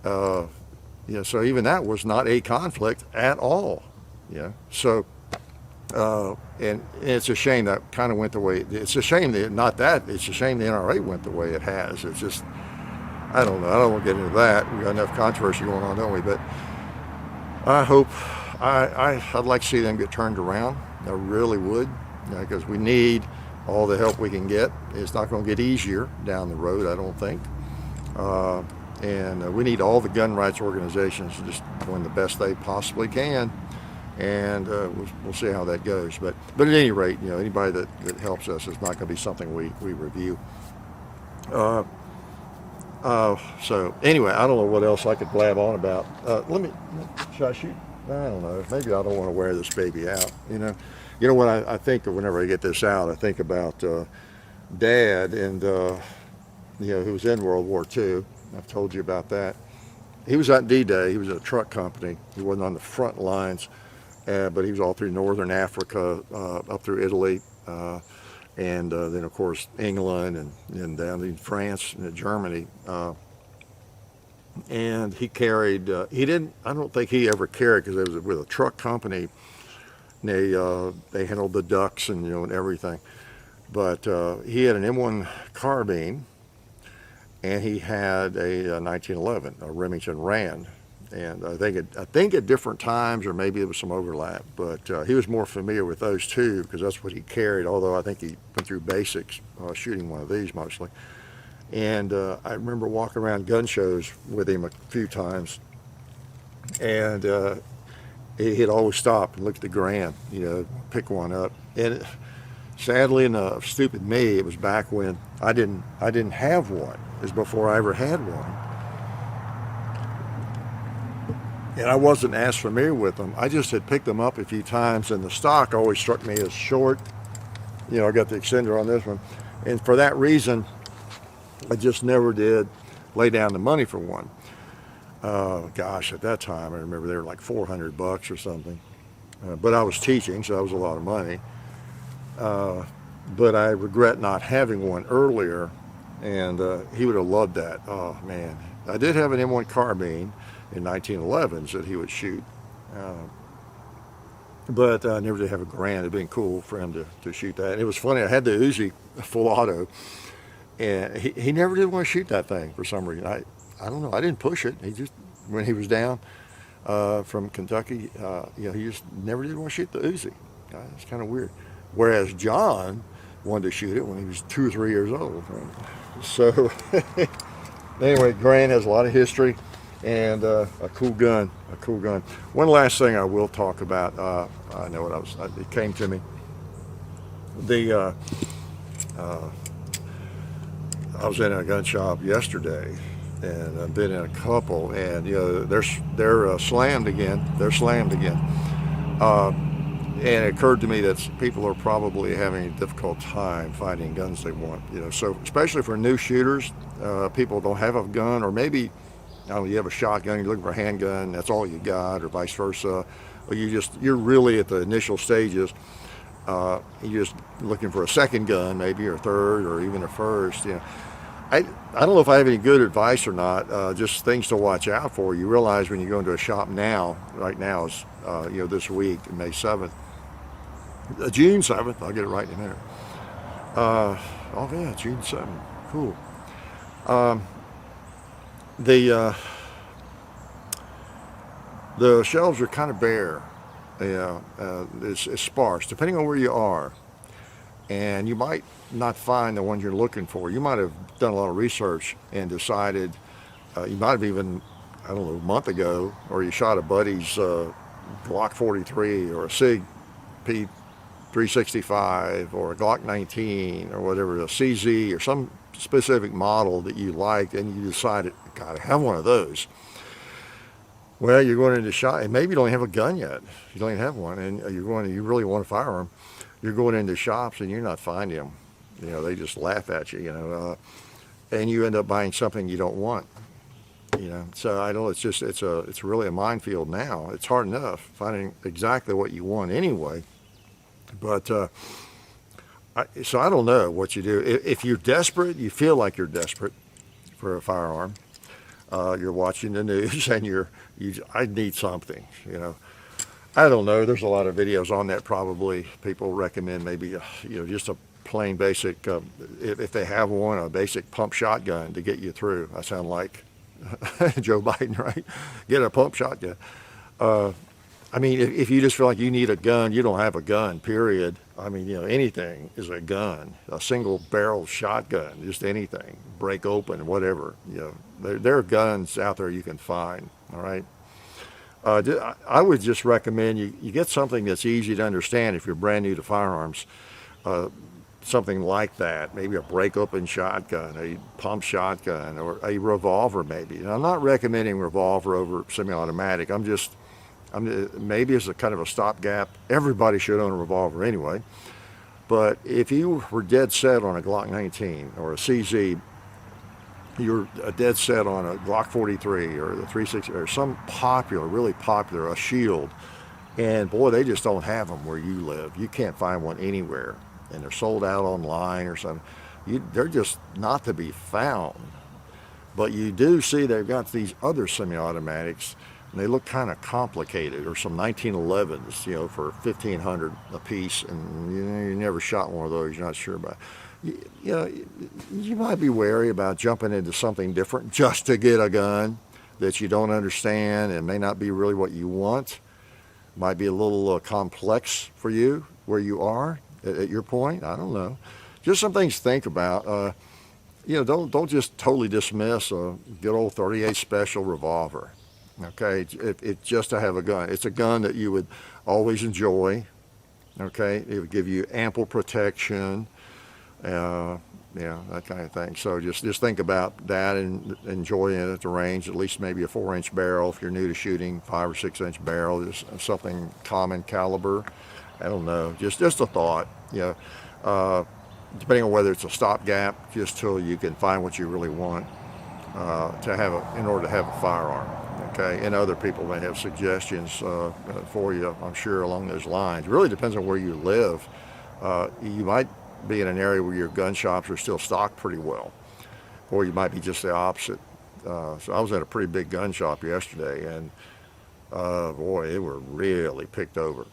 so even that was not a conflict at all. So and it's a shame that kind of went the way. It's a shame that it's a shame the NRA went the way it has. It's just, I don't know. I don't want to get into that. We got enough controversy going on, don't we? But I hope I'd like to see them get turned around. I really would, because we need all the help we can get. It's not going to get easier down the road, I don't think. And we need all the gun rights organizations just doing the best they possibly can, and we'll see how that goes. But at any rate, anybody that helps us is not going to be something we review. So anyway, I don't know what else I could blab on about. Should I shoot? I don't know. Maybe I don't want to wear this baby out. What I think of whenever I get this out, I think about Dad, and who was in World War II. I've told you about that. He was at D-Day. He was at a truck company. He wasn't on the front lines, but he was all through northern Africa, up through Italy, and then of course England, and down in France and Germany. And he carried. I don't think he ever carried, because it was with a truck company. They handled the ducks and and everything. But he had an M1 carbine, and he had a 1911, a Remington Rand. And I think at different times, or maybe there was some overlap, but he was more familiar with those two, because that's what he carried, although I think he went through basics shooting one of these mostly. And I remember walking around gun shows with him a few times, and he'd always stop and look at the Garand, pick one up. And sadly enough, stupid me, it was back when I didn't have one. It was before I ever had one. And I wasn't as familiar with them. I just had picked them up a few times, and the stock always struck me as short. I got the extender on this one. And for that reason, I just never did lay down the money for one. Gosh, at that time, I remember they were like $400 or something. But I was teaching, so that was a lot of money. But I regret not having one earlier, and he would have loved that. Oh, man. I did have an M1 carbine in 1911s that he would shoot. But I never did have a Garand. It'd been cool for him to shoot that. And it was funny, I had the Uzi full auto, and he never did want to shoot that thing for some reason. I don't know, I didn't push it. He just, when he was down from Kentucky, he just never did want to shoot the Uzi. It's kind of weird. Whereas John wanted to shoot it when he was 2 or 3 years old. So anyway, Garand has a lot of history, and a cool gun. One last thing I will talk about. I know what it came to me. I was in a gun shop yesterday, and I've been in a couple, and they're slammed again. They're slammed again. Uh, and it occurred to me that people are probably having a difficult time finding guns they want. So especially for new shooters, people don't have a gun, or maybe you have a shotgun, you're looking for a handgun, that's all you got, or vice versa. Or you're really at the initial stages. You're just looking for a second gun, maybe, or a third, or even a first. I don't know if I have any good advice or not. Just things to watch out for. You realize when you go into a shop now, right now is this week, May 7th, June 7th. I'll get it right in a minute. Oh yeah, June 7th. Cool. The the shelves are kind of bare. It's sparse, depending on where you are. And you might not find the ones you're looking for. You might have done a lot of research and decided, you might have even, I don't know, a month ago, or you shot a buddy's Glock 43 or a SIG P365 or a Glock 19 or whatever, a CZ or some specific model that you liked, and you decided, gotta have one of those. Well, you're going into shop, and maybe you don't have a gun yet. You don't even have one, and you really want a firearm. You're going into shops and you're not finding them. They just laugh at you. And you end up buying something you don't want. So I know it's really a minefield now. It's hard enough finding exactly what you want anyway. But so I don't know what you do. If you're desperate, you feel like you're desperate for a firearm. You're watching the news and I need something. I don't know. There's a lot of videos on that. Probably people recommend maybe just a plain basic, if they have one, a basic pump shotgun to get you through. I sound like Joe Biden, right? Get a pump shotgun. If you just feel like you need a gun, you don't have a gun. Period. Anything is a gun. A single barrel shotgun, just anything. Break open, whatever. There are guns out there you can find. All right. I would just recommend you get something that's easy to understand if you're brand new to firearms. Something like that, maybe a break-open shotgun, a pump shotgun, or a revolver maybe. And I'm not recommending revolver over semi-automatic. Maybe as a kind of a stopgap. Everybody should own a revolver anyway. But if you were dead set on a Glock 19 or a CZ, you're dead set on a Glock 43 or the 360 or some really popular, a Shield, and boy, they just don't have them where you live. You can't find one anywhere, and they're sold out online or something. They're just not to be found. But you do see they've got these other semi-automatics, and they look kind of complicated, or some 1911s, for $1,500 a piece, and you never shot one of those. You're not sure about it. You might be wary about jumping into something different just to get a gun that you don't understand and may not be really what you want. Might be a little complex for you where you are at your point. I don't know. Just some things to think about. Don't just totally dismiss a good old 38 Special revolver. Okay, it's just to have a gun. It's a gun that you would always enjoy. Okay, it would give you ample protection. That kind of thing. So just think about that and enjoy it at the range. At least maybe a 4-inch barrel if you're new to shooting, 5 or 6-inch barrel, just something common caliber. I don't know. Just a thought. Depending on whether it's a stopgap, just till you can find what you really want in order to have a firearm. Okay, and other people may have suggestions for you, I'm sure, along those lines. It really depends on where you live. You might be in an area where your gun shops are still stocked pretty well, or you might be just the opposite. So I was at a pretty big gun shop yesterday, and boy, they were really picked over.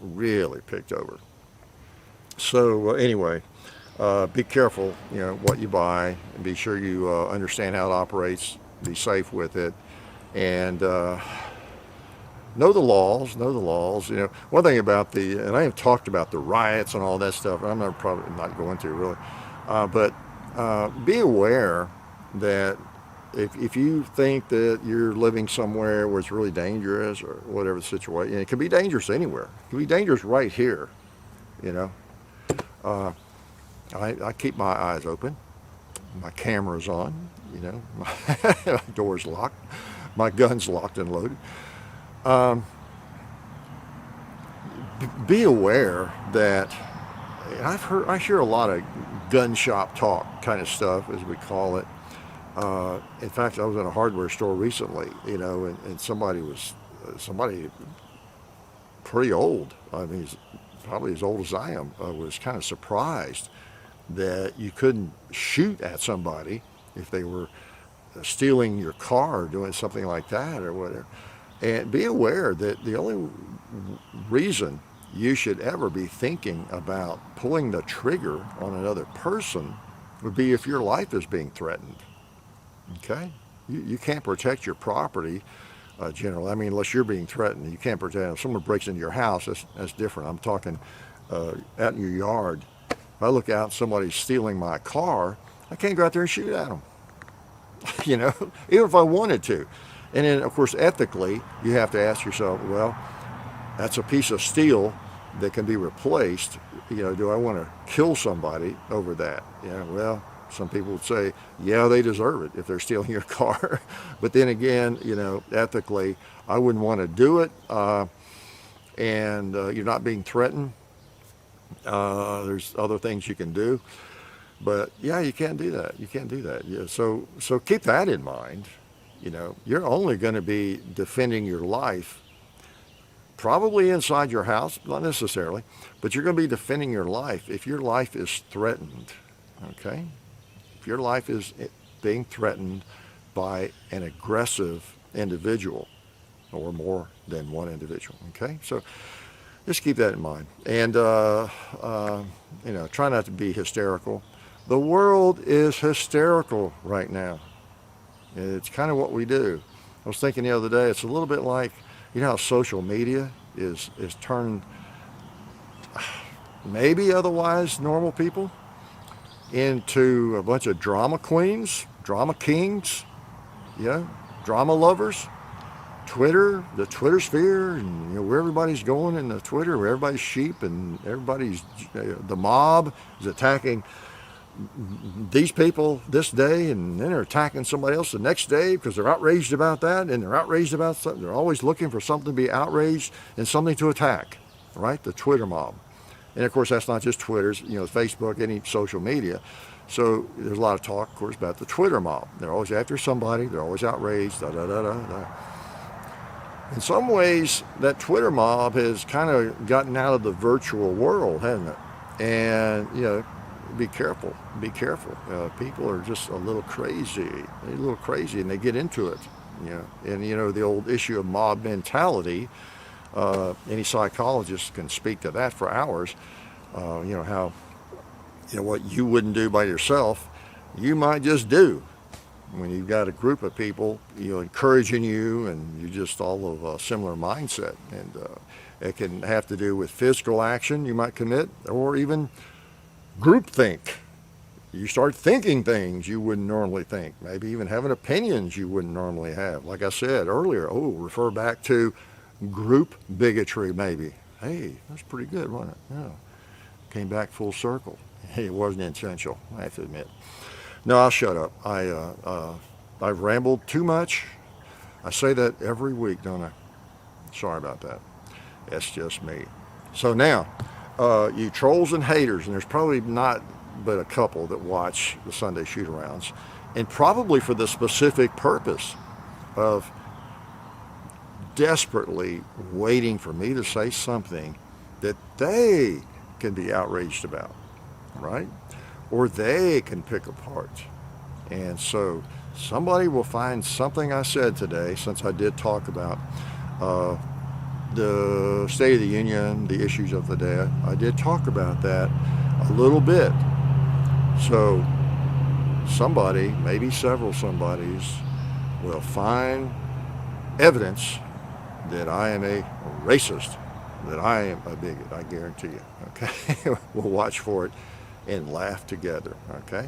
So anyway, be careful, what you buy, and be sure you understand how it operates. Be safe with it, and know the laws. One thing about and I have talked about the riots and all that stuff. I'm probably not going to really, but be aware that if you think that you're living somewhere where it's really dangerous or whatever the situation, it can be dangerous anywhere. It can be dangerous right here. I keep my eyes open. my camera's on, my door's locked, my gun's locked and loaded. Be aware that I hear a lot of gun shop talk kind of stuff, as we call it. In fact, I was in a hardware store recently, and somebody pretty old. I mean, he's probably as old as I am. Was kind of surprised that you couldn't shoot at somebody if they were stealing your car or doing something like that or whatever. And be aware that the only reason you should ever be thinking about pulling the trigger on another person would be if your life is being threatened. Okay? You can't protect your property generally. I mean, unless you're being threatened, you can't protect. If someone breaks into your house, that's different. I'm talking out in your yard. If I look out and somebody's stealing my car, I can't go out there and shoot at them. Even if I wanted to. And then, of course, ethically, you have to ask yourself, well, that's a piece of steel that can be replaced. Do I want to kill somebody over that? Well, some people would say, yeah, they deserve it if they're stealing your car. But then again, ethically, I wouldn't want to do it. And you're not being threatened. There's other things you can do. But yeah, you can't do that. You can't do that. Yeah, so keep that in mind. You're only going to be defending your life, probably inside your house, not necessarily, but you're going to be defending your life if your life is threatened. Okay? If your life is being threatened by an aggressive individual or more than one individual. Okay? So just keep that in mind. And, try not to be hysterical. The world is hysterical right now. It's kind of what we do. I was thinking the other day, it's a little bit like, how social media is turned maybe otherwise normal people into a bunch of drama queens, drama kings, drama lovers. Twitter, the Twitter sphere, and where everybody's going in the Twitter, where everybody's sheep and everybody's, the mob is attacking these people this day, and then they're attacking somebody else the next day because they're outraged about that, and they're outraged about something. They're always looking for something to be outraged and something to attack, right? The Twitter mob. And of course, that's not just Twitter's, Facebook, any social media. So there's a lot of talk, of course, about the Twitter mob. They're always after somebody. They're always outraged, In some ways, that Twitter mob has kind of gotten out of the virtual world, hasn't it? And, be careful. Be careful. People are just a little crazy. They're a little crazy, and they get into it. And the old issue of mob mentality. Any psychologist can speak to that for hours. How what you wouldn't do by yourself, you might just do when you've got a group of people encouraging you, and you just all of a similar mindset. And it can have to do with physical action you might commit, or even groupthink. You start thinking things you wouldn't normally think, maybe even having opinions you wouldn't normally have. Like I said earlier, refer back to group bigotry maybe. Hey, that's pretty good, wasn't it? Yeah. Came back full circle. It wasn't intentional, I have to admit. No, I'll shut up. I've rambled too much. I say that every week, don't I? Sorry about that. That's just me. So now, you trolls and haters, and there's probably not but a couple that watch the Sunday shoot-arounds, and probably for the specific purpose of desperately waiting for me to say something that they can be outraged about, right? Or they can pick apart. And so somebody will find something I said today, since I did talk about the State of the Union, the issues of the day. I did talk about that a little bit. So somebody, maybe several somebodies, will find evidence that I am a racist, that I am a bigot, I guarantee you, okay? We'll watch for it and laugh together, okay?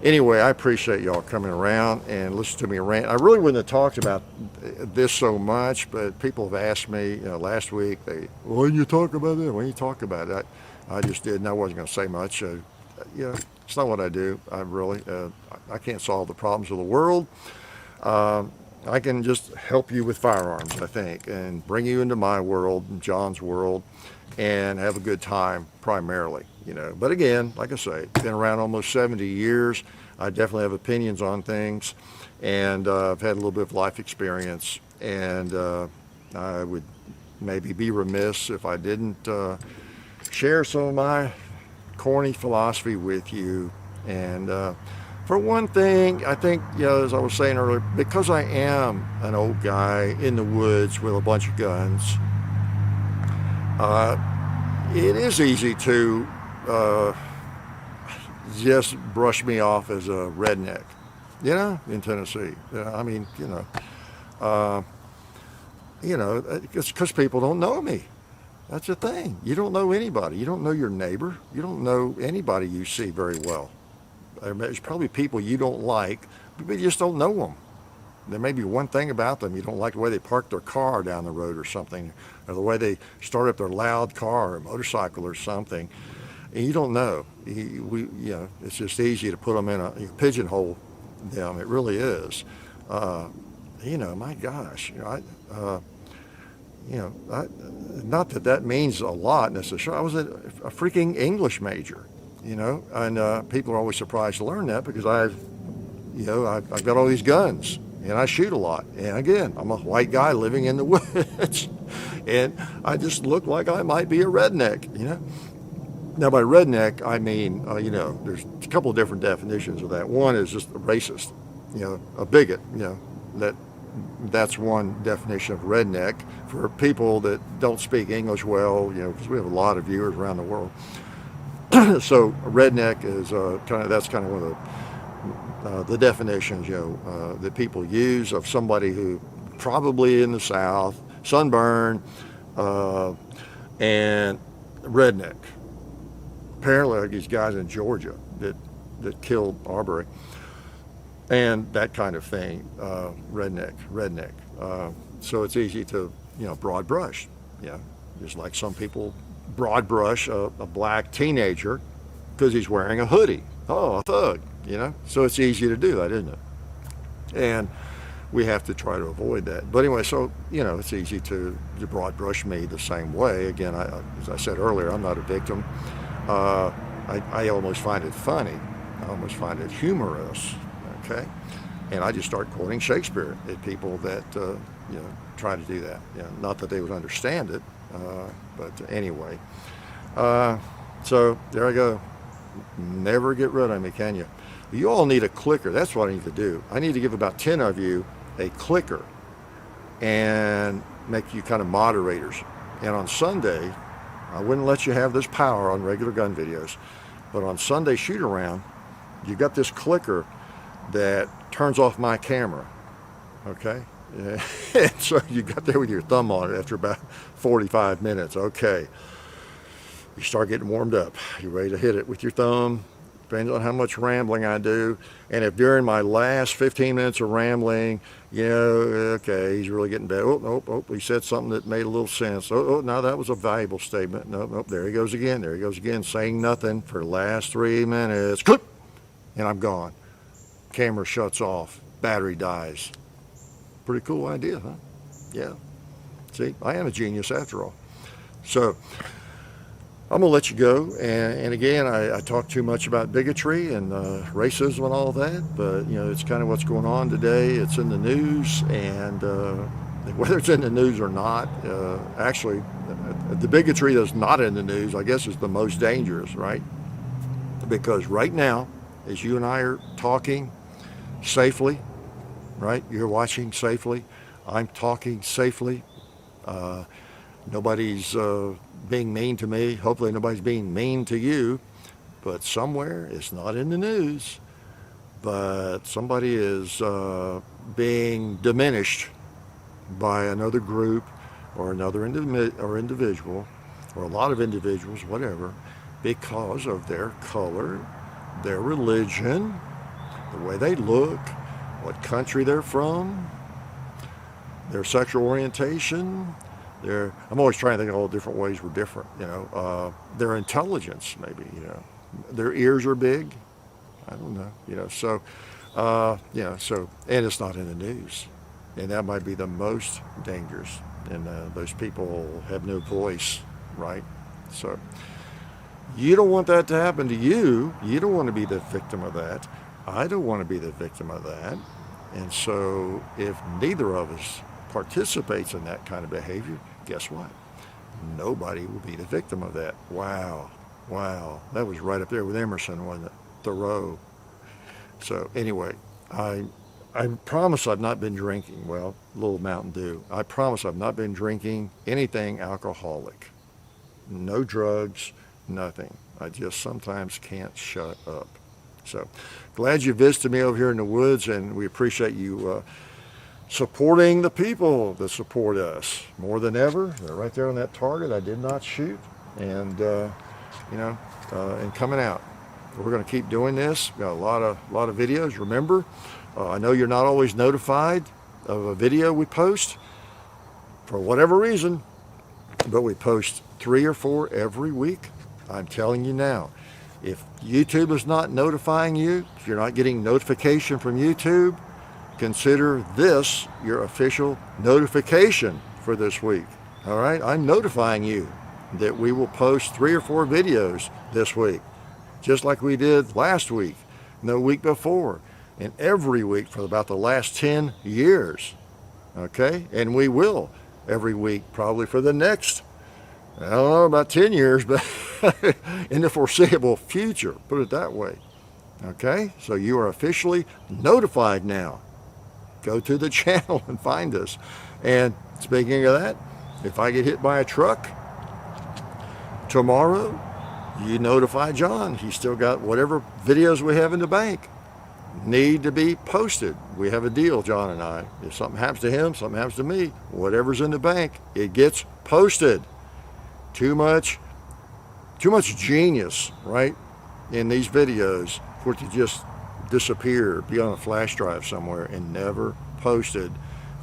Anyway, I appreciate y'all coming around and listening to me rant. I really wouldn't have talked about this so much, but people have asked me last week, when you talk about it, when you talk about it, I just did, and I wasn't going to say much. it's not what I do. I can't solve the problems of the world. I can just help you with firearms, I think, and bring you into my world, John's world, and have a good time primarily, But again, like I say, been around almost 70 years. I definitely have opinions on things, and I've had a little bit of life experience, and I would maybe be remiss if I didn't share some of my corny philosophy with you. And for one thing, I think, as I was saying earlier, because I am an old guy in the woods with a bunch of guns, it is easy to just brush me off as a redneck, in Tennessee. It's because people don't know me. That's the thing. You don't know anybody. You don't know your neighbor. You don't know anybody you see very well. There's probably people you don't like, but you just don't know them. There may be one thing about them. You don't like the way they park their car down the road or something, or the way they start up their loud car or motorcycle or something. And you don't know. It's just easy to put them in you pigeonhole them. It really is. My gosh, not that means a lot necessarily. I was a freaking English major, and people are always surprised to learn that because I've got all these guns and I shoot a lot. And again, I'm a white guy living in the woods, and I just look like I might be a redneck, Now by redneck, I mean, there's a couple of different definitions of that. One is just a racist, a bigot, that's one definition of redneck for people that don't speak English well, because we have a lot of viewers around the world. So a redneck is that's kind of one of the definitions, that people use of somebody who probably in the South, sunburn, and redneck. Apparently, like these guys in Georgia that killed Arbery. And that kind of thing, redneck. So it's easy to, broad brush, just like some people broad brush a black teenager because he's wearing a hoodie. Oh, a thug, So it's easy to do that, isn't it? And we have to try to avoid that. But anyway, so, it's easy to broad brush me the same way. Again, as I said earlier, I'm not a victim. I almost find it funny. I almost find it humorous. Okay, and I just start quoting Shakespeare at people that try to do that. Not that they would understand it, but anyway. So there I go. Never get rid of me, can you? You all need a clicker. That's what I need to do. I need to give about 10 of you a clicker and make you kind of moderators. And on Sunday, I wouldn't let you have this power on regular gun videos, but on Sunday shoot around, you got this clicker that turns off my camera, okay? And so you got there with your thumb on it after about 45 minutes, okay. You start getting warmed up. You're ready to hit it with your thumb. Depends on how much rambling I do. And if during my last 15 minutes of rambling, okay, he's really getting bad. Oh, he said something that made a little sense. Oh, no, that was a valuable statement. Nope, there he goes again, saying nothing for the last 3 minutes. Clip! And I'm gone. Camera shuts off, battery dies. Pretty cool idea, huh? Yeah. See, I am a genius after all. So I'm gonna let you go. And again, I talk too much about bigotry and racism and all that, but it's kind of what's going on today. It's in the news, and whether it's in the news or not, actually, the bigotry that's not in the news, I guess, is the most dangerous, right? Because right now, as you and I are talking safely, right? You're watching safely. I'm talking safely. Nobody's being mean to me. Hopefully nobody's being mean to you. But somewhere, it's not in the news, but somebody is being diminished by another group or another individual, or a lot of individuals, whatever, because of their color, their religion, the way they look, what country they're from, their sexual orientation, I'm always trying to think of all different ways we're different, their intelligence maybe, their ears are big. I don't know, so, so, and it's not in the news. And that might be the most dangerous. And those people have no voice, right? So you don't want that to happen to you. You don't want to be the victim of that. I don't want to be the victim of that. And so if neither of us participates in that kind of behavior, guess what? Nobody will be the victim of that. Wow. That was right up there with Emerson, wasn't it? Thoreau. So anyway, I promise I've not been drinking. Well, a little Mountain Dew. I promise I've not been drinking anything alcoholic. No drugs, nothing. I just sometimes can't shut up. So glad you visited me over here in the woods, and we appreciate you supporting the people that support us more than ever. They're right there on that target I did not shoot, and and coming out. We're going to keep doing this. We've got a lot of videos. Remember, I know you're not always notified of a video we post for whatever reason, but we post 3 or 4 every week. I'm telling you now, if YouTube is not notifying you, if you're not getting notification from YouTube, consider this your official notification for this week. All right, I'm notifying you that we will post 3 or 4 videos this week, just like we did last week, and the week before, and every week for about the last 10 years. Okay, and we will every week probably for the next, I don't know about 10 years, but in the foreseeable future, put it that way. Okay, so you are officially notified now. Go to the channel and find us. And speaking of that, if I get hit by a truck tomorrow, you notify John. He's still got whatever videos we have in the bank need to be posted. We have a deal, John and I. If something happens to him, something happens to me, whatever's in the bank, it gets posted. Too much genius, right, in these videos for it to just disappear, be on a flash drive somewhere and never posted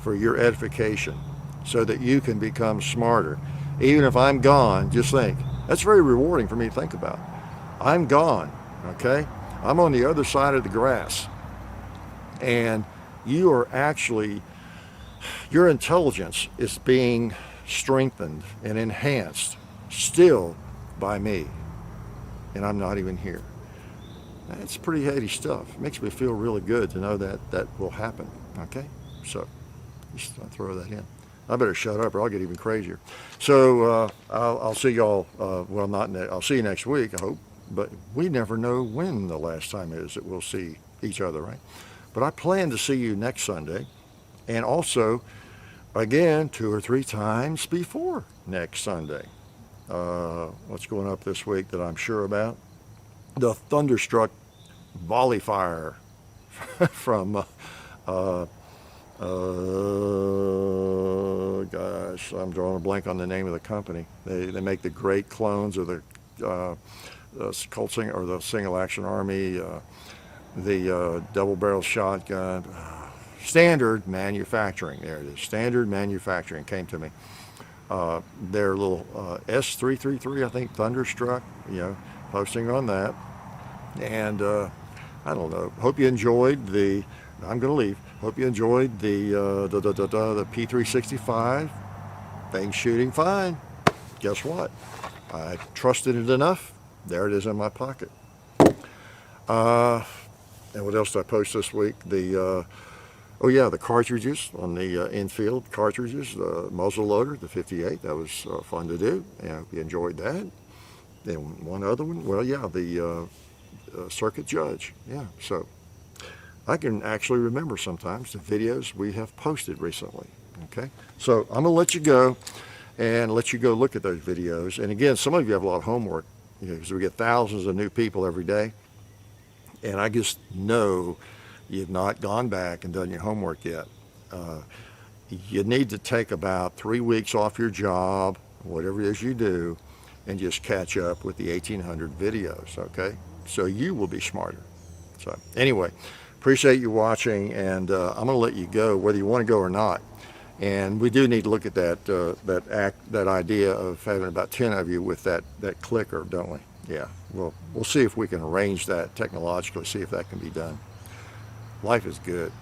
for your edification so that you can become smarter. Even if I'm gone, just think, that's very rewarding for me to think about. I'm gone, okay? I'm on the other side of the grass, and you are actually, your intelligence is being strengthened and enhanced still by me, and I'm not even here. That's pretty heady stuff. It makes me feel really good to know that that will happen. Okay, so just throw that in. I better shut up or I'll get even crazier. So I'll see y'all. Well, I'll see you next week, I hope. But we never know when the last time is that we'll see each other, right? But I plan to see you next Sunday, and also again 2 or 3 times before next Sunday. What's going up this week that I'm sure about? The Thunderstruck volley fire from gosh, I'm drawing a blank on the name of the company. They make the great clones of the Colt Singer or the Single Action Army, the double barrel shotgun. Standard Manufacturing. There it is. Standard Manufacturing came to me. Their little S333, I think, Thunderstruck, posting on that. And I don't know. Hope you enjoyed I'm going to leave. Hope you enjoyed the P365. Things shooting fine. Guess what? I trusted it enough. There it is in my pocket. And what else did I post this week? The cartridges on the infield cartridges, the muzzle loader, the 58. That was fun to do. And I hope you enjoyed that. And one other one, the circuit judge. Yeah, so I can actually remember sometimes the videos we have posted recently. Okay, so I'm gonna let you go and let you go look at those videos. And again, some of you have a lot of homework, because we get thousands of new people every day. And I just know you've not gone back and done your homework yet. You need to take about 3 weeks off your job, whatever it is you do, and just catch up with the 1,800 videos, okay? So you will be smarter. So anyway, appreciate you watching, and I'm going to let you go, whether you want to go or not. And we do need to look at that idea of having about 10 of you with that clicker, don't we? yeah, we'll see if we can arrange that technologically, see if that can be done. Life is good.